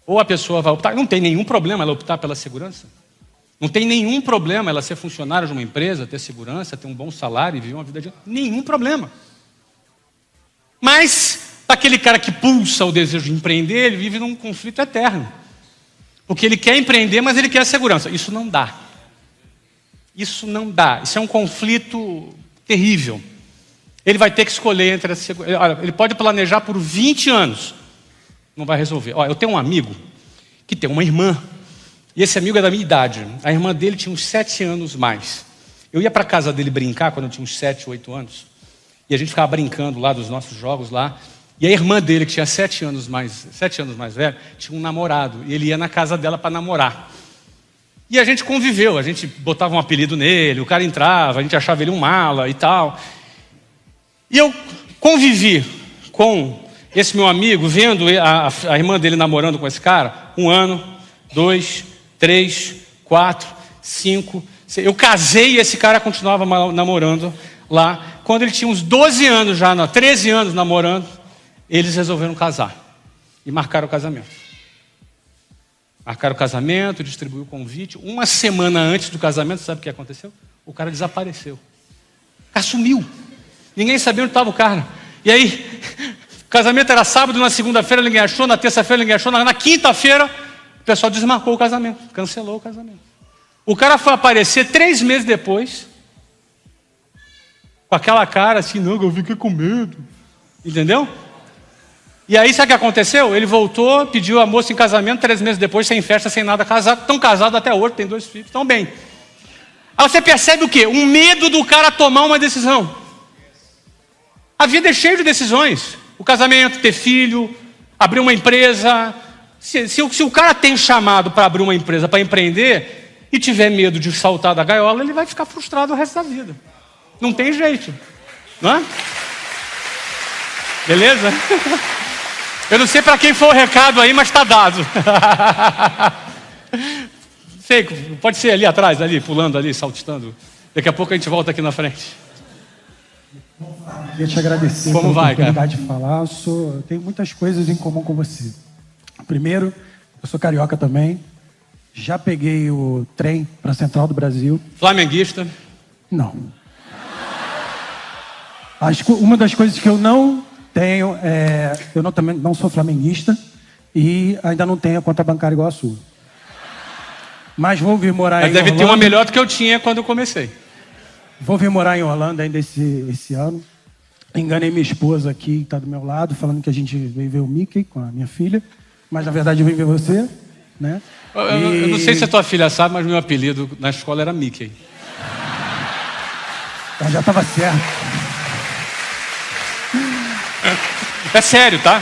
Ou a pessoa vai optar, não tem nenhum problema ela optar pela segurança. Não tem nenhum problema ela ser funcionária de uma empresa, ter segurança, ter um bom salário e viver uma vida de... Nenhum problema. Mas, aquele cara que pulsa o desejo de empreender, ele vive num conflito eterno. Porque ele quer empreender, mas ele quer a segurança. Isso não dá. Isso não dá. Isso é um conflito terrível. Ele vai ter que escolher entre a segurança. Olha, ele pode planejar por 20 anos. Não vai resolver. Olha, eu tenho um amigo que tem uma irmã. E esse amigo é da minha idade. A irmã dele tinha uns 7 anos mais. Eu ia para a casa dele brincar quando eu tinha uns 7, 8 anos. E a gente ficava brincando lá dos nossos jogos lá. E a irmã dele, que tinha 7 anos mais velho, tinha um namorado. E ele ia na casa dela para namorar. E a gente conviveu. A gente botava um apelido nele. O cara entrava, a gente achava ele um mala e tal. E eu convivi com esse meu amigo, vendo a irmã dele namorando com esse cara, 1 ano, 2, 3, 4, 5. Eu casei e esse cara continuava namorando lá. Quando ele tinha uns 12 anos já, 13 anos namorando, eles resolveram casar. E marcaram o casamento. Marcaram o casamento, distribuiu o convite. 1 semana antes do casamento, sabe o que aconteceu? O cara desapareceu. O cara sumiu. Ninguém sabia onde estava o cara. E aí, o casamento era sábado, na segunda-feira ninguém achou, na terça-feira ninguém achou, na quinta-feira o pessoal desmarcou o casamento, cancelou o casamento. O cara foi aparecer 3 meses depois, com aquela cara assim, não, eu fiquei com medo. Entendeu? E aí, sabe o que aconteceu? Ele voltou, pediu a moça em casamento, 3 meses depois, sem festa, sem nada, casado. Estão casados até hoje, tem 2 filhos, estão bem. Aí você percebe o quê? Um medo do cara tomar uma decisão. A vida é cheia de decisões. O casamento, ter filho, abrir uma empresa. Se o cara tem chamado para abrir uma empresa, para empreender, e tiver medo de saltar da gaiola, ele vai ficar frustrado o resto da vida. Não tem jeito. Não é? Beleza? Eu não sei para quem foi o recado aí, mas está dado. Sei, pode ser ali atrás, ali, pulando ali, saltitando. Daqui a pouco a gente volta aqui na frente. Queria te agradecer pela oportunidade de falar. Eu tenho muitas coisas em comum com você. Primeiro, eu sou carioca também. Já peguei o trem para a Central do Brasil. Flamenguista? Não. Uma das coisas que eu não tenho é... Eu também não sou flamenguista e ainda não tenho a conta bancária igual a sua. Mas vou vir morar em Orlando. Mas deve ter uma melhor do que eu tinha quando eu comecei. Vou vir morar em Orlando ainda esse ano. Enganei minha esposa aqui, que está do meu lado, falando que a gente veio ver o Mickey com a minha filha. Mas, na verdade, eu vim ver você, né? Eu não sei se a tua filha sabe, mas meu apelido na escola era Mickey. Então já estava certo. É sério, tá?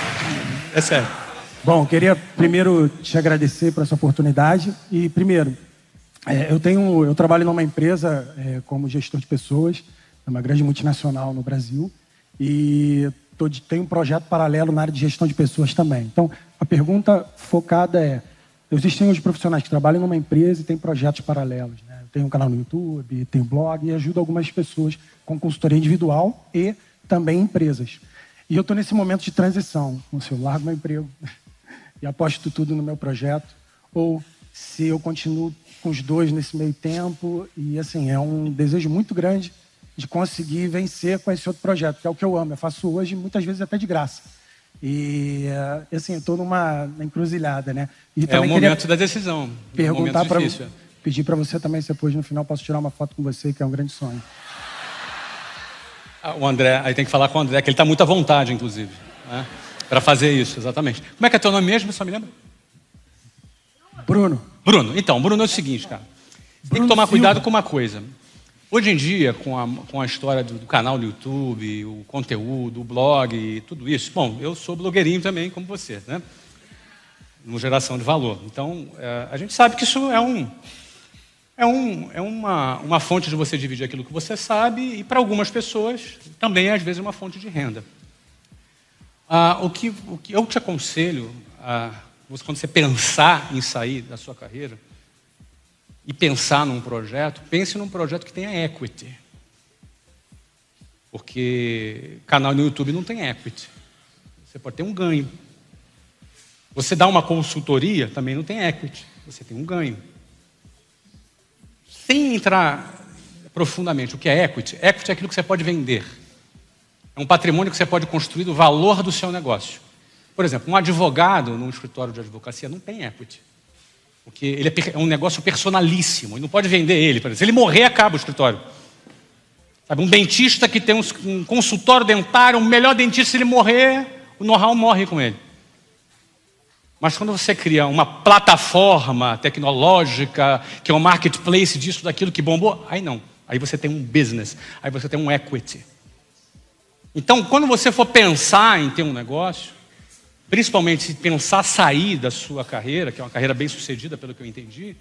É sério. Bom, queria primeiro te agradecer por essa oportunidade. E, primeiro, eu trabalho numa empresa como gestor de pessoas, uma grande multinacional no Brasil, e tenho um projeto paralelo na área de gestão de pessoas também. Então, a pergunta focada é: existem hoje profissionais que trabalham numa empresa e têm projetos paralelos, né? Eu tenho um canal no YouTube, tenho blog e ajudo algumas pessoas com consultoria individual e também empresas. E eu estou nesse momento de transição, se eu largo meu emprego e aposto tudo no meu projeto, ou se eu continuo com os dois nesse meio tempo. E, assim, é um desejo muito grande de conseguir vencer com esse outro projeto, que é o que eu amo. Eu faço hoje, muitas vezes, até de graça. E, assim, eu estou numa encruzilhada, né? E é o momento da decisão. Perguntar para pedir para você também, se depois, no final, posso tirar uma foto com você, que é um grande sonho. O André, aí tem que falar com o André, que ele está muito à vontade, inclusive, né? Para fazer isso, exatamente. Como é que é teu nome mesmo, só me lembra? Bruno. Bruno. Então, Bruno é o seguinte, cara. Tem que tomar cuidado com uma coisa. Hoje em dia, com a história do canal no YouTube, o conteúdo, o blog e tudo isso... Bom, eu sou blogueirinho também, como você, né? Uma geração de valor. Então, a gente sabe que isso é uma fonte de você dividir aquilo que você sabe e, para algumas pessoas, também, às vezes, uma fonte de renda. O que eu te aconselho, quando você pensar em sair da sua carreira e pensar num projeto, pense num projeto que tenha equity. Porque canal no YouTube não tem equity. Você pode ter um ganho. Você dá uma consultoria, também não tem equity. Você tem um ganho. Sem entrar profundamente, o que é equity? Equity é aquilo que você pode vender. É um patrimônio que você pode construir do valor do seu negócio. Por exemplo, um advogado num escritório de advocacia não tem equity. Porque ele é um negócio personalíssimo. E não pode vender ele. Por exemplo, se ele morrer, acaba o escritório. Sabe, um dentista que tem um consultório dentário, o melhor dentista, se ele morrer, o know-how morre com ele. Mas quando você cria uma plataforma tecnológica, que é um marketplace disso, daquilo que bombou, aí não. Aí você tem um business, aí você tem um equity. Então, quando você for pensar em ter um negócio, principalmente se pensar sair da sua carreira, que é uma carreira bem sucedida, pelo que eu entendi,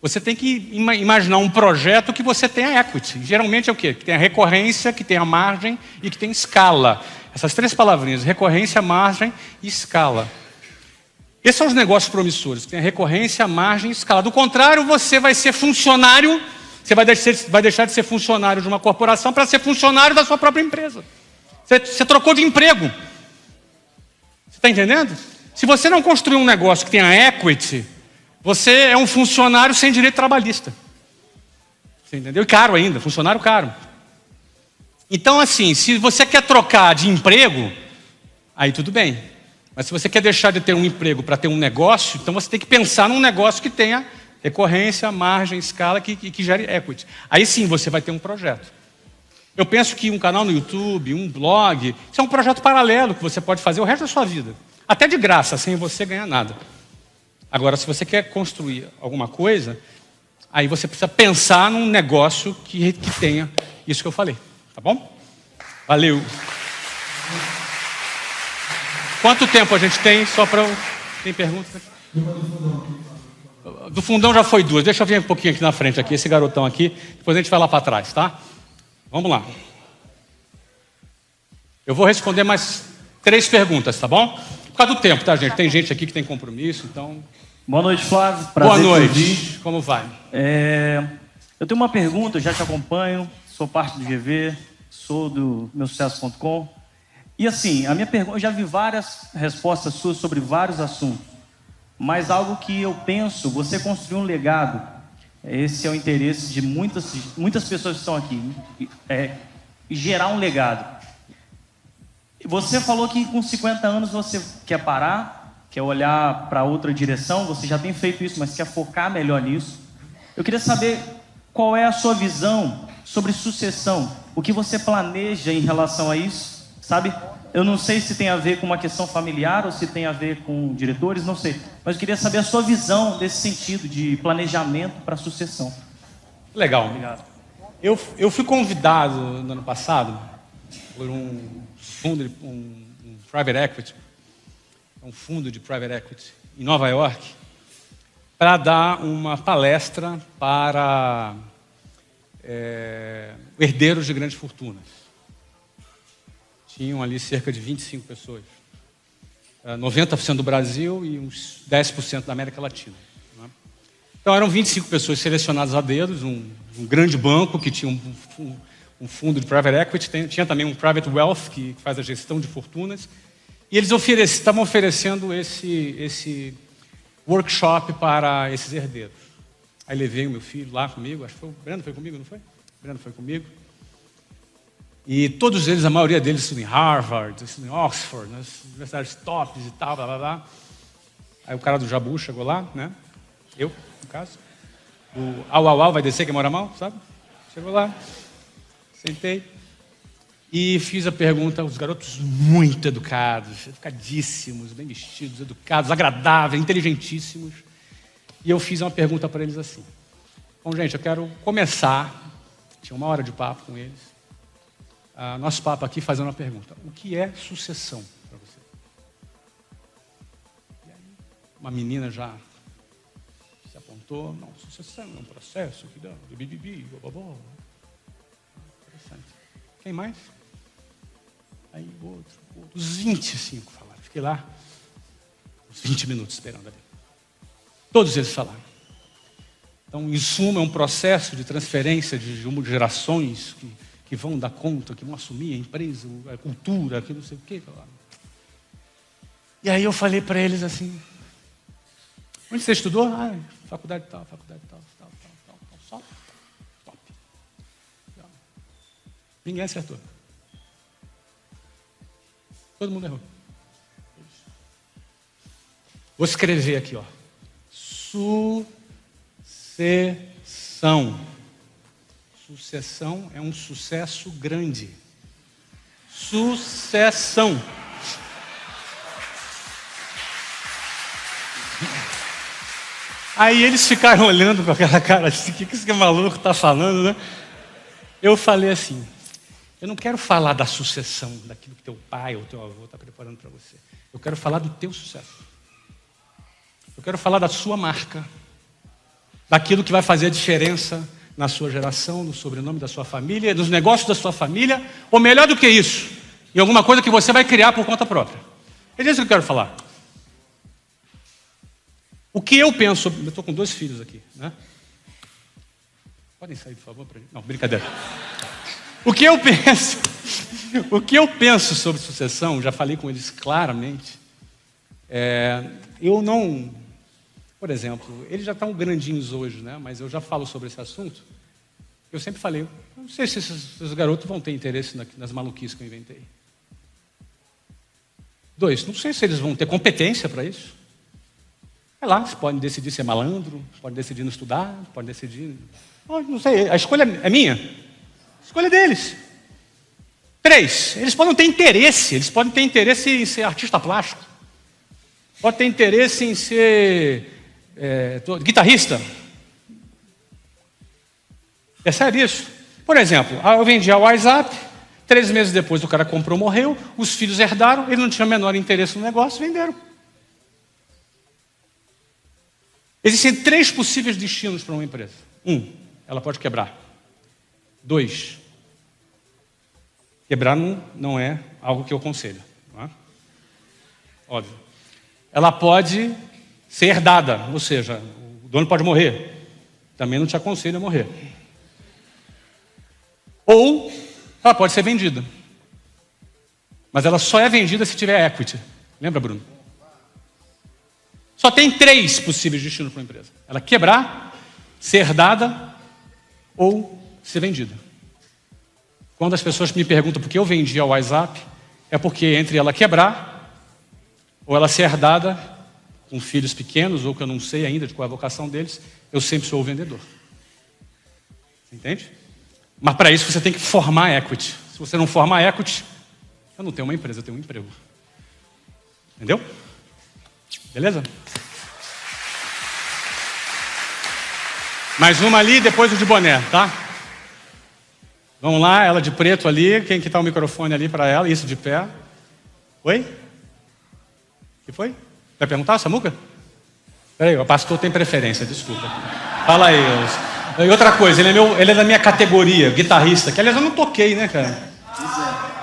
você tem que imaginar um projeto que você tenha equity. Geralmente é o quê? Que tenha recorrência, que tenha margem e que tenha escala. Essas três palavrinhas, recorrência, margem e escala. Esses são os negócios promissores, que tem a recorrência, a margem e escala. Do contrário, você vai ser funcionário, você vai deixar de ser funcionário de uma corporação para ser funcionário da sua própria empresa. Você trocou de emprego. Você está entendendo? Se você não construir um negócio que tenha equity, você é um funcionário sem direito trabalhista. Você entendeu? E caro ainda, funcionário caro. Então, assim, se você quer trocar de emprego, aí tudo bem. Mas se você quer deixar de ter um emprego para ter um negócio, então você tem que pensar num negócio que tenha recorrência, margem, escala, que gere equity. Aí sim você vai ter um projeto. Eu penso que um canal no YouTube, um blog, isso é um projeto paralelo que você pode fazer o resto da sua vida. Até de graça, sem você ganhar nada. Agora, se você quer construir alguma coisa, aí você precisa pensar num negócio que tenha isso que eu falei. Tá bom? Valeu. Quanto tempo a gente tem? Só para... Tem perguntas? Do fundão já foi 2. Deixa eu vir um pouquinho aqui na frente, aqui, esse garotão aqui. Depois a gente vai lá para trás, tá? Vamos lá. Eu vou responder mais 3 perguntas, tá bom? Por causa do tempo, tá, gente? Tem gente aqui que tem compromisso, então... Boa noite, Flávio. Prazer. Boa noite. Como vai? Eu tenho uma pergunta, eu já te acompanho, sou parte do GV, sou do meusucesso.com. E assim, a minha pergunta, eu já vi várias respostas suas sobre vários assuntos, mas algo que eu penso, você construiu um legado, esse é o interesse de muitas pessoas que estão aqui, gerar um legado. Você falou que com 50 anos você quer parar, quer olhar para outra direção, você já tem feito isso, mas quer focar melhor nisso. Eu queria saber qual é a sua visão sobre sucessão, o que você planeja em relação a isso, sabe? Eu não sei se tem a ver com uma questão familiar ou se tem a ver com diretores, não sei. Mas eu queria saber a sua visão desse sentido de planejamento para sucessão. Legal. Obrigado. Eu fui convidado no ano passado por um fundo, um private equity, um fundo de private equity em Nova York, para dar uma palestra para herdeiros de grandes fortunas. Tinham ali cerca de 25 pessoas. 90% do Brasil e uns 10% da América Latina. Né? Então eram 25 pessoas selecionadas a dedos, um grande banco que tinha um fundo de private equity, tinha também um private wealth que faz a gestão de fortunas, e eles estavam oferecendo esse workshop para esses herdeiros. Aí levei o meu filho lá comigo, acho que foi o Breno, foi comigo, não foi? O Breno foi comigo. E todos eles, a maioria deles estudam em Harvard, estudam em Oxford, nas universidades tops e tal, blá, blá, blá. Aí o cara do Jabu chegou lá, né? Eu, no caso. O au vai descer, quem mora mal, sabe? Chegou lá, sentei e fiz a pergunta. Os garotos muito educados, educadíssimos, bem vestidos, educados, agradáveis, inteligentíssimos. E eu fiz uma pergunta para eles assim. Bom, gente, eu quero começar, tinha 1 hora de papo com eles, nosso papo aqui fazendo uma pergunta. O que é sucessão para você? E aí, uma menina já se apontou. Não, sucessão é um processo que dá de bibibi, blá. Interessante. Quem mais? Aí outro. Os 25 falaram. Fiquei lá uns 20 minutos esperando ali. Todos eles falaram. Então, em suma, é um processo de transferência de gerações que vão dar conta, que vão assumir a empresa, a cultura, que não sei o quê. E aí eu falei para eles assim, onde você estudou? Faculdade tal. Só top. Ninguém acertou. Todo mundo errou. Vou escrever aqui, ó. Sucessão. Sucessão é um sucesso grande. Sucessão. Aí eles ficaram olhando com aquela cara assim, o que esse maluco está falando, né? Eu falei assim, eu não quero falar da sucessão, daquilo que teu pai ou teu avô está preparando para você. Eu quero falar do teu sucesso. Eu quero falar da sua marca, daquilo que vai fazer a diferença na sua geração, no sobrenome da sua família, nos negócios da sua família, ou melhor do que isso, em alguma coisa que você vai criar por conta própria. É disso que eu quero falar. O que eu penso, eu estou com 2 filhos aqui, né? Podem sair, por favor? Não, brincadeira. O que eu penso sobre sucessão, já falei com eles claramente, eu não... Por exemplo, eles já estão grandinhos hoje, né? Mas eu já falo sobre esse assunto. Eu sempre falei, eu não sei se esses garotos vão ter interesse nas maluquices que eu inventei. 2, não sei se eles vão ter competência para isso. É lá, eles podem decidir ser malandro, podem decidir não estudar, podem decidir... Não sei, a escolha é minha. A escolha é deles. 3, eles podem ter interesse em ser artista plástico. Podem ter interesse em ser... guitarrista. Percebe isso? Por exemplo, eu vendi a WhatsApp, 3 meses depois o cara comprou, morreu, os filhos herdaram, ele não tinha o menor interesse no negócio, venderam. Existem 3 possíveis destinos para uma empresa. 1, ela pode quebrar. 2, quebrar não é algo que eu aconselho. Não é? Óbvio. Ela pode ser herdada, ou seja, o dono pode morrer. Também não te aconselho a morrer. Ou ela pode ser vendida. Mas ela só é vendida se tiver equity. Lembra, Bruno? Só tem 3 possíveis destinos para uma empresa. Ela quebrar, ser herdada ou ser vendida. Quando as pessoas me perguntam por que eu vendi a WhatsApp, é porque entre ela quebrar, ou ela ser herdada com filhos pequenos, ou que eu não sei ainda de qual é a vocação deles, eu sempre sou o vendedor. Entende? Mas para isso você tem que formar equity. Se você não formar equity, eu não tenho uma empresa, eu tenho um emprego. Entendeu? Beleza? Mais uma ali, depois o de boné, tá? Vamos lá, ela de preto ali. Quem que tá o microfone ali para ela? Isso, de pé. Oi? O que foi? Vai perguntar, Samuca? Peraí, o pastor tem preferência, desculpa. Fala aí. E outra coisa, ele é da minha categoria, guitarrista, que aliás eu não toquei, né, cara?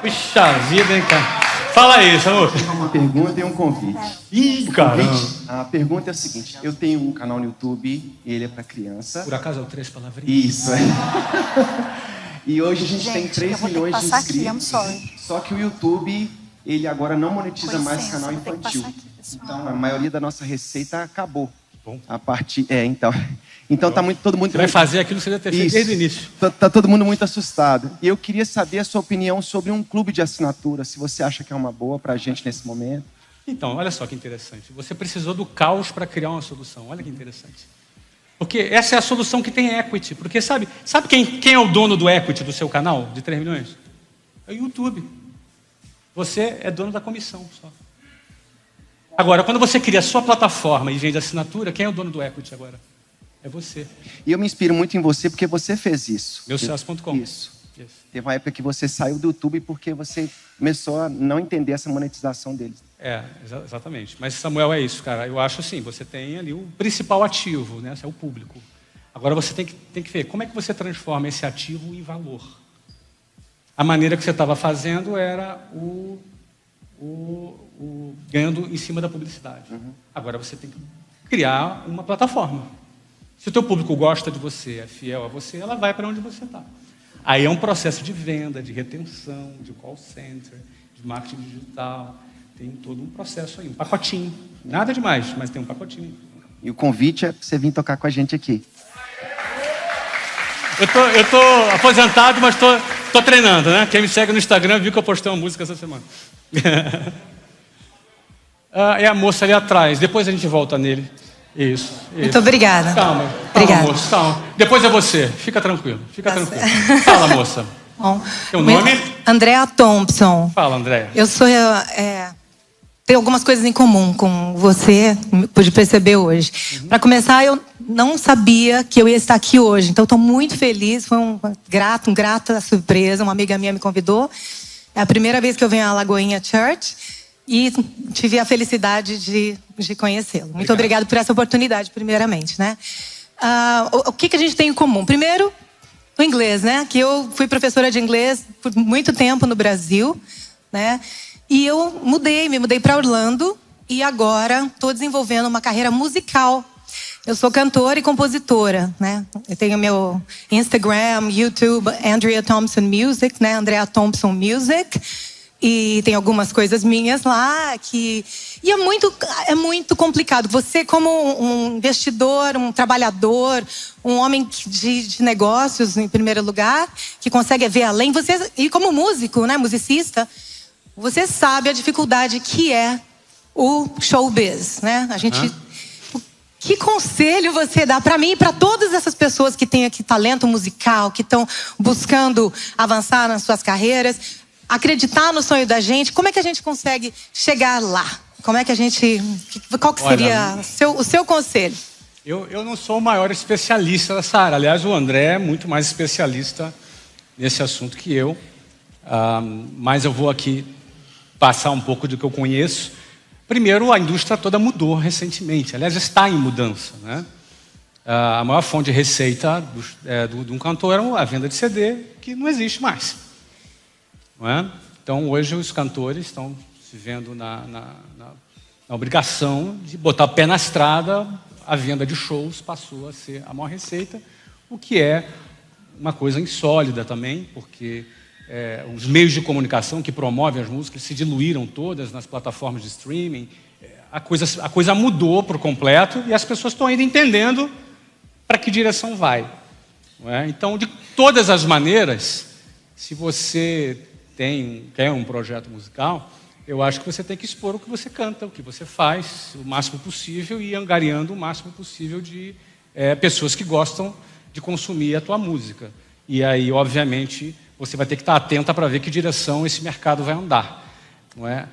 Puxa vida, hein, cara? Fala aí, Samuca. Uma pergunta e um convite. Ih, caramba. A pergunta é a seguinte: eu tenho um canal no YouTube, ele é para criança. Por acaso é o 3 palavrinhas? Isso. E hoje a gente tem 3 milhões de inscritos. Só que o YouTube, ele agora não monetiza mais canal infantil. Então a maioria da nossa receita acabou. Bom. A partir, então tá todo mundo. Você vai fazer aquilo que você deve ter feito desde o início. Tá todo mundo muito assustado. E eu queria saber a sua opinião sobre um clube de assinatura, se você acha que é uma boa pra gente nesse momento. Então, olha só que interessante. Você precisou do caos para criar uma solução. Olha que interessante. Porque essa é a solução que tem equity. Porque sabe quem é o dono do equity do seu canal de 3 milhões? É o YouTube. Você é dono da comissão só. Agora, quando você cria a sua plataforma e vende assinatura, quem é o dono do equity agora? É você. E eu me inspiro muito em você porque você fez isso. Meusucesso.com. Isso. Teve uma época que você saiu do YouTube porque você começou a não entender essa monetização deles. Exatamente. Mas, Samuel, é isso, cara. Eu acho assim, você tem ali o principal ativo, né? É o público. Agora você tem que ver como é que você transforma esse ativo em valor. A maneira que você estava fazendo era ganhando em cima da publicidade. Agora você tem que criar uma plataforma. Se o teu público gosta de você, é fiel a você, ela vai para onde você está. Aí é um processo de venda, de retenção, de call center, de marketing digital. Tem todo um processo aí, um pacotinho. Nada demais, mas tem um pacotinho. E o convite é para você vir tocar com a gente aqui. Eu tô aposentado, mas tô treinando, né? Quem me segue no Instagram viu que eu postei uma música essa semana. É a moça ali atrás. Depois a gente volta nele. Isso. Muito obrigada. Calma, Obrigada. Moça, calma. Depois é você. Fica tranquilo. Tranquilo. Fala, moça. Bom, Teu nome? Andrea Thompson. Fala, Andrea. Eu sou... tenho algumas coisas em comum com você, pude perceber hoje. Para começar, eu não sabia que eu ia estar aqui hoje. Então, estou muito feliz. Foi um grata surpresa. Uma amiga minha me convidou. É a primeira vez que eu venho à Lagoinha Church. E tive a felicidade de conhecê-lo. Muito obrigado por essa oportunidade, primeiramente, né? O que a gente tem em comum? Primeiro, o inglês, né? Que eu fui professora de inglês por muito tempo no Brasil, né? E eu me mudei para Orlando e agora estou desenvolvendo uma carreira musical. Eu sou cantora e compositora, né? Eu tenho meu Instagram, YouTube, Andrea Thompson Music, né? Andrea Thompson Music. E tem algumas coisas minhas lá que... E é muito complicado. Você, como um investidor, um trabalhador, um homem de negócios, em primeiro lugar, que consegue ver além. E como músico, né, musicista, você sabe a dificuldade que é o showbiz, né? Que conselho você dá para mim e para todas essas pessoas que têm aqui talento musical, que estão buscando avançar nas suas carreiras... Acreditar no sonho da gente, como é que a gente consegue chegar lá? Como é que a gente... Qual que seria o seu conselho? Eu não sou o maior especialista dessa área. Aliás, o André é muito mais especialista nesse assunto que eu. Mas eu vou aqui passar um pouco do que eu conheço. Primeiro, a indústria toda mudou recentemente. Aliás, está em mudança, né? A maior fonte de receita de um cantor é a venda de CD, que não existe mais. Não é? Então, hoje, os cantores estão se vendo na obrigação de botar o pé na estrada. A venda de shows passou a ser a maior receita, o que é uma coisa insólita também, porque os meios de comunicação que promovem as músicas se diluíram todas nas plataformas de streaming. A coisa mudou por completo e as pessoas estão ainda entendendo para que direção vai. Não é? Então, de todas as maneiras, se você quer um projeto musical, eu acho que você tem que expor o que você canta, o que você faz, o máximo possível, e angariando o máximo possível de pessoas que gostam de consumir a tua música. E aí, obviamente, você vai ter que estar atenta para ver que direção esse mercado vai andar. Não é?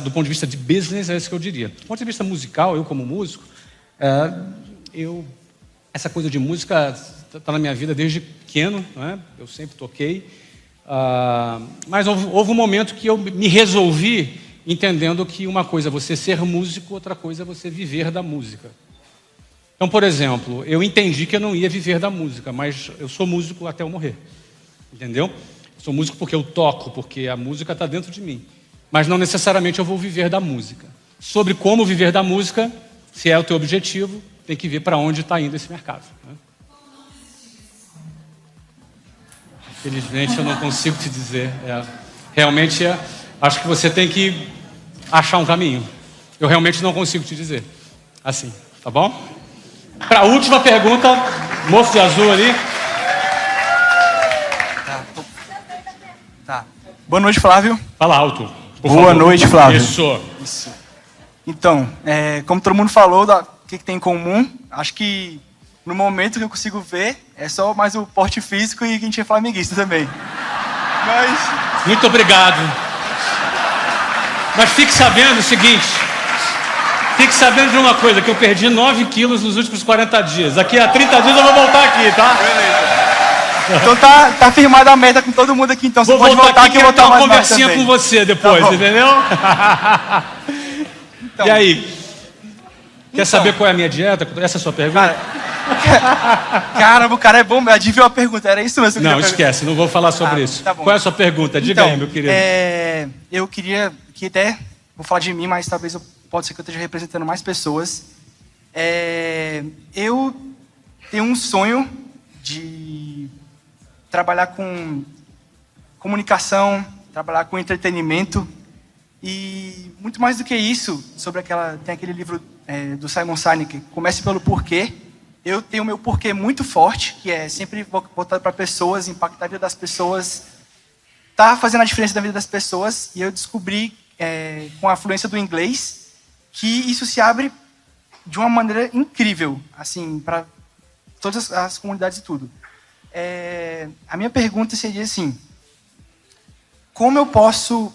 Do ponto de vista de business, é isso que eu diria. Do ponto de vista musical, eu como músico, essa coisa de música está na minha vida desde pequeno, não é? Eu sempre toquei. Mas houve um momento que eu me resolvi entendendo que uma coisa é você ser músico, outra coisa é você viver da música. Então, por exemplo, eu entendi que eu não ia viver da música, mas eu sou músico até eu morrer. Entendeu? Sou músico porque eu toco, porque a música está dentro de mim. Mas não necessariamente eu vou viver da música. Sobre como viver da música, se é o teu objetivo, tem que ver para onde está indo esse mercado. Né? Infelizmente, eu não consigo te dizer. Realmente, acho que você tem que achar um caminho. Eu realmente não consigo te dizer. Assim, tá bom? Para a última pergunta, moço de azul ali. Tá. Boa noite, Flávio. Fala alto. Boa noite, Flávio. Isso. Então, como todo mundo falou, o que tem em comum, acho que no momento que eu consigo ver, é só mais o porte físico e que a gente é flamenguista também. Mas... Muito obrigado. Mas fique sabendo o seguinte. Fique sabendo de uma coisa, que eu perdi 9 quilos nos últimos 40 dias. Daqui a 30 dias eu vou voltar aqui, tá? Beleza. Então tá firmada a meta com todo mundo aqui, então você pode voltar aqui e botar uma conversinha com você depois, tá, entendeu? Então, e aí? Quer saber qual é a minha dieta? Essa é a sua pergunta? Caramba, o cara é bom, adivinhou a pergunta, era isso mesmo que não, esquece, não vou falar sobre isso. Tá bom. Qual é a sua pergunta? Diga aí, meu querido. Eu queria que até, vou falar de mim, mas talvez pode ser que eu esteja representando mais pessoas. Eu tenho um sonho de trabalhar com comunicação, trabalhar com entretenimento e muito mais do que isso, tem aquele livro do Simon Sinek, Comece pelo Porquê. Eu tenho o meu porquê muito forte, que é sempre voltado para pessoas, impactar a vida das pessoas, tá fazendo a diferença da vida das pessoas, e eu descobri com a fluência do inglês que isso se abre de uma maneira incrível, assim, para todas as comunidades e tudo. A minha pergunta seria assim: como eu posso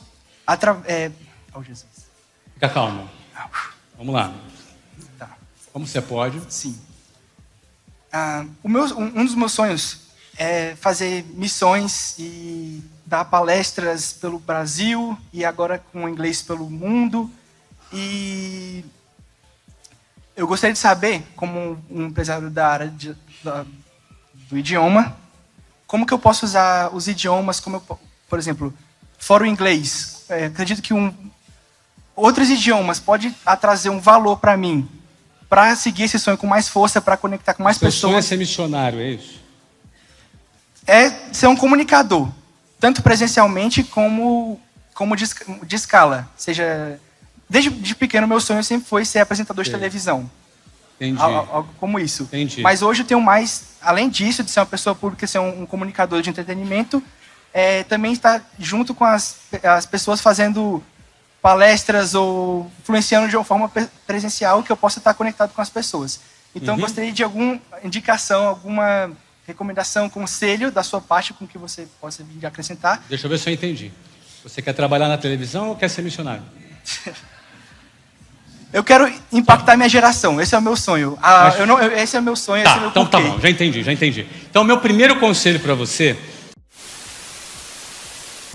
oh, Jesus. Fica calmo. Vamos lá. Tá. Como você pode? Sim. Um dos meus sonhos é fazer missões e dar palestras pelo Brasil e agora com inglês pelo mundo. E eu gostaria de saber, como um empresário da área do idioma, como que eu posso usar os idiomas, por exemplo, fora o inglês. Acredito que outros idiomas podem trazer um valor para mim, para seguir esse sonho com mais força, para conectar com mais pessoas. O sonho é ser missionário, é isso? É ser um comunicador, tanto presencialmente como de escala. Seja, desde pequeno, meu sonho sempre foi ser apresentador de televisão. Entendi. Algo como isso. Entendi. Mas hoje eu tenho mais, além disso, de ser uma pessoa pública, ser um comunicador de entretenimento, também estar junto com as pessoas fazendo palestras ou influenciando de uma forma presencial que eu possa estar conectado com as pessoas. Então, eu gostaria de alguma indicação, alguma recomendação, conselho da sua parte com que você possa vir acrescentar. Deixa eu ver se eu entendi. Você quer trabalhar na televisão ou quer ser missionário? Eu quero impactar minha geração. Esse é o meu sonho. Esse é o meu sonho. Tá, esse é o meu então porquê. tá bom, já entendi. Então, meu primeiro conselho para você...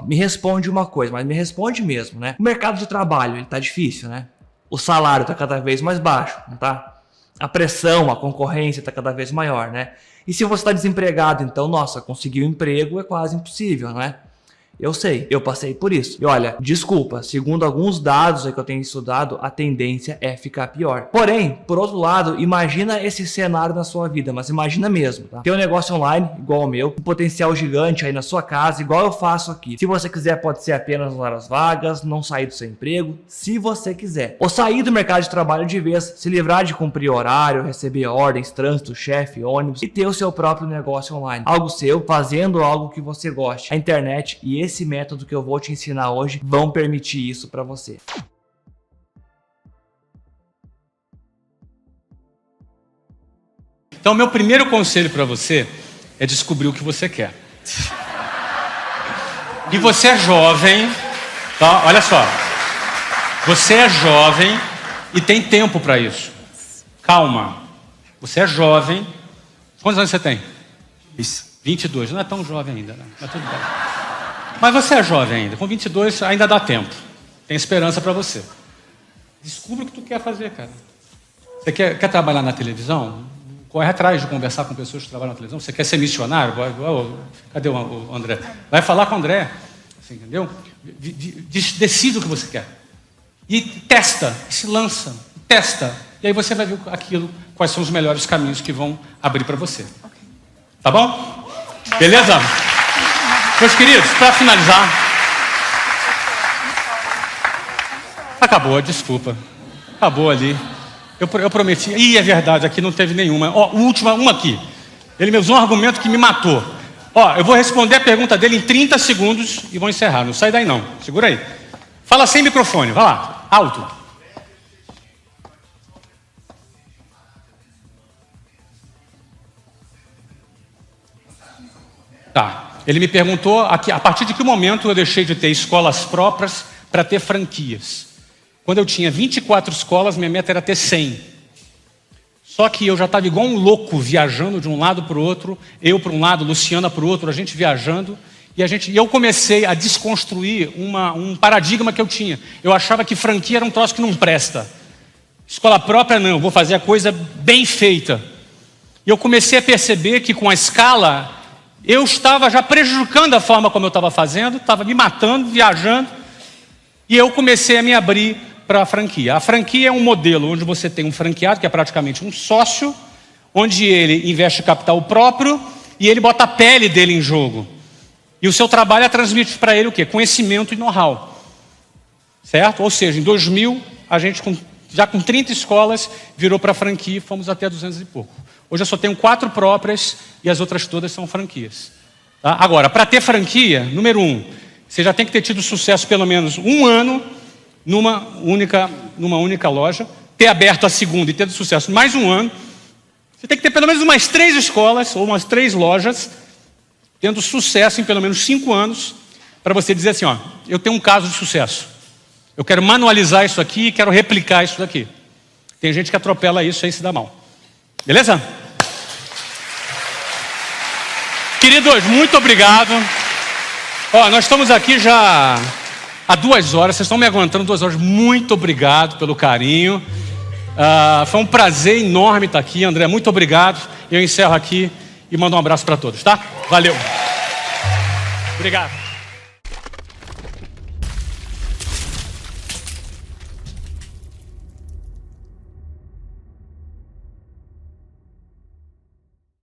Me responde uma coisa, mas me responde mesmo, né? O mercado de trabalho, ele tá difícil, né? O salário tá cada vez mais baixo, não tá? A pressão, a concorrência tá cada vez maior, né? E se você tá desempregado, então, nossa, conseguir um emprego é quase impossível, não é? Eu sei, eu passei por isso. E olha, desculpa, segundo alguns dados aí que eu tenho estudado, a tendência é ficar pior. Porém, por outro lado, imagina esse cenário na sua vida, mas imagina mesmo, tá? Tem um negócio online, igual o meu, um potencial gigante aí na sua casa, igual eu faço aqui. Se você quiser, pode ser apenas nas horas vagas, não sair do seu emprego, se você quiser. Ou sair do mercado de trabalho de vez, se livrar de cumprir horário, receber ordens, trânsito, chefe, ônibus e ter o seu próprio negócio online. Algo seu, fazendo algo que você goste. A internet e esse método que eu vou te ensinar hoje vão permitir isso para você. Então, meu primeiro conselho para você é descobrir o que você quer. E você é jovem, tá? Olha só. Você é jovem e tem tempo para isso. Calma. Você é jovem. Quantos anos você tem? Isso. 22. Não é tão jovem ainda, né? Mas tudo bem. Mas você é jovem ainda. Com 22 ainda dá tempo. Tem esperança para você. Descubra o que tu quer fazer, cara. Você quer trabalhar na televisão? Corre atrás de conversar com pessoas que trabalham na televisão. Você quer ser missionário? Cadê o André? Vai falar com o André. Você entendeu? Decide o que você quer. E testa, se lança, testa. E aí você vai ver quais são os melhores caminhos que vão abrir para você. Tá bom? Beleza? Meus queridos, para finalizar... Acabou, desculpa. Acabou ali. Eu prometi. Ih, é verdade, aqui não teve nenhuma. Ó, uma aqui. Ele me usou um argumento que me matou. Ó, eu vou responder a pergunta dele em 30 segundos e vou encerrar. Não sai daí não. Segura aí. Fala sem microfone, vai lá. Alto. Tá. Ele me perguntou a partir de que momento eu deixei de ter escolas próprias para ter franquias. Quando eu tinha 24 escolas, minha meta era ter 100. Só que eu já estava igual um louco, viajando de um lado para o outro, eu para um lado, Luciana para o outro, a gente viajando, e eu comecei a desconstruir um paradigma que eu tinha. Eu achava que franquia era um troço que não presta. Escola própria não, eu vou fazer a coisa bem feita. E eu comecei a perceber que com a escala, eu estava já prejudicando a forma como eu estava fazendo, estava me matando, viajando, e eu comecei a me abrir para a franquia. A franquia é um modelo onde você tem um franqueado, que é praticamente um sócio, onde ele investe capital próprio e ele bota a pele dele em jogo. E o seu trabalho é transmitir para ele o quê? Conhecimento e know-how. Certo? Ou seja, em 2000, a gente já com 30 escolas virou para a franquia e fomos até 200 e pouco. Hoje eu só tenho 4 próprias e as outras todas são franquias. Tá? Agora, para ter franquia, número 1, você já tem que ter tido sucesso pelo menos 1 ano numa única loja, ter aberto a segunda e ter sucesso mais 1 ano. Você tem que ter pelo menos umas 3 escolas ou umas 3 lojas tendo sucesso em pelo menos 5 anos para você dizer assim, ó, eu tenho um caso de sucesso. Eu quero manualizar isso aqui e quero replicar isso daqui. Tem gente que atropela isso aí e se dá mal. Beleza? Queridos, muito obrigado. Ó, nós estamos aqui já há 2 horas, vocês estão me aguentando 2 horas. Muito obrigado pelo carinho. Foi um prazer enorme estar aqui, André. Muito obrigado. Eu encerro aqui e mando um abraço para todos, tá? Valeu. Obrigado.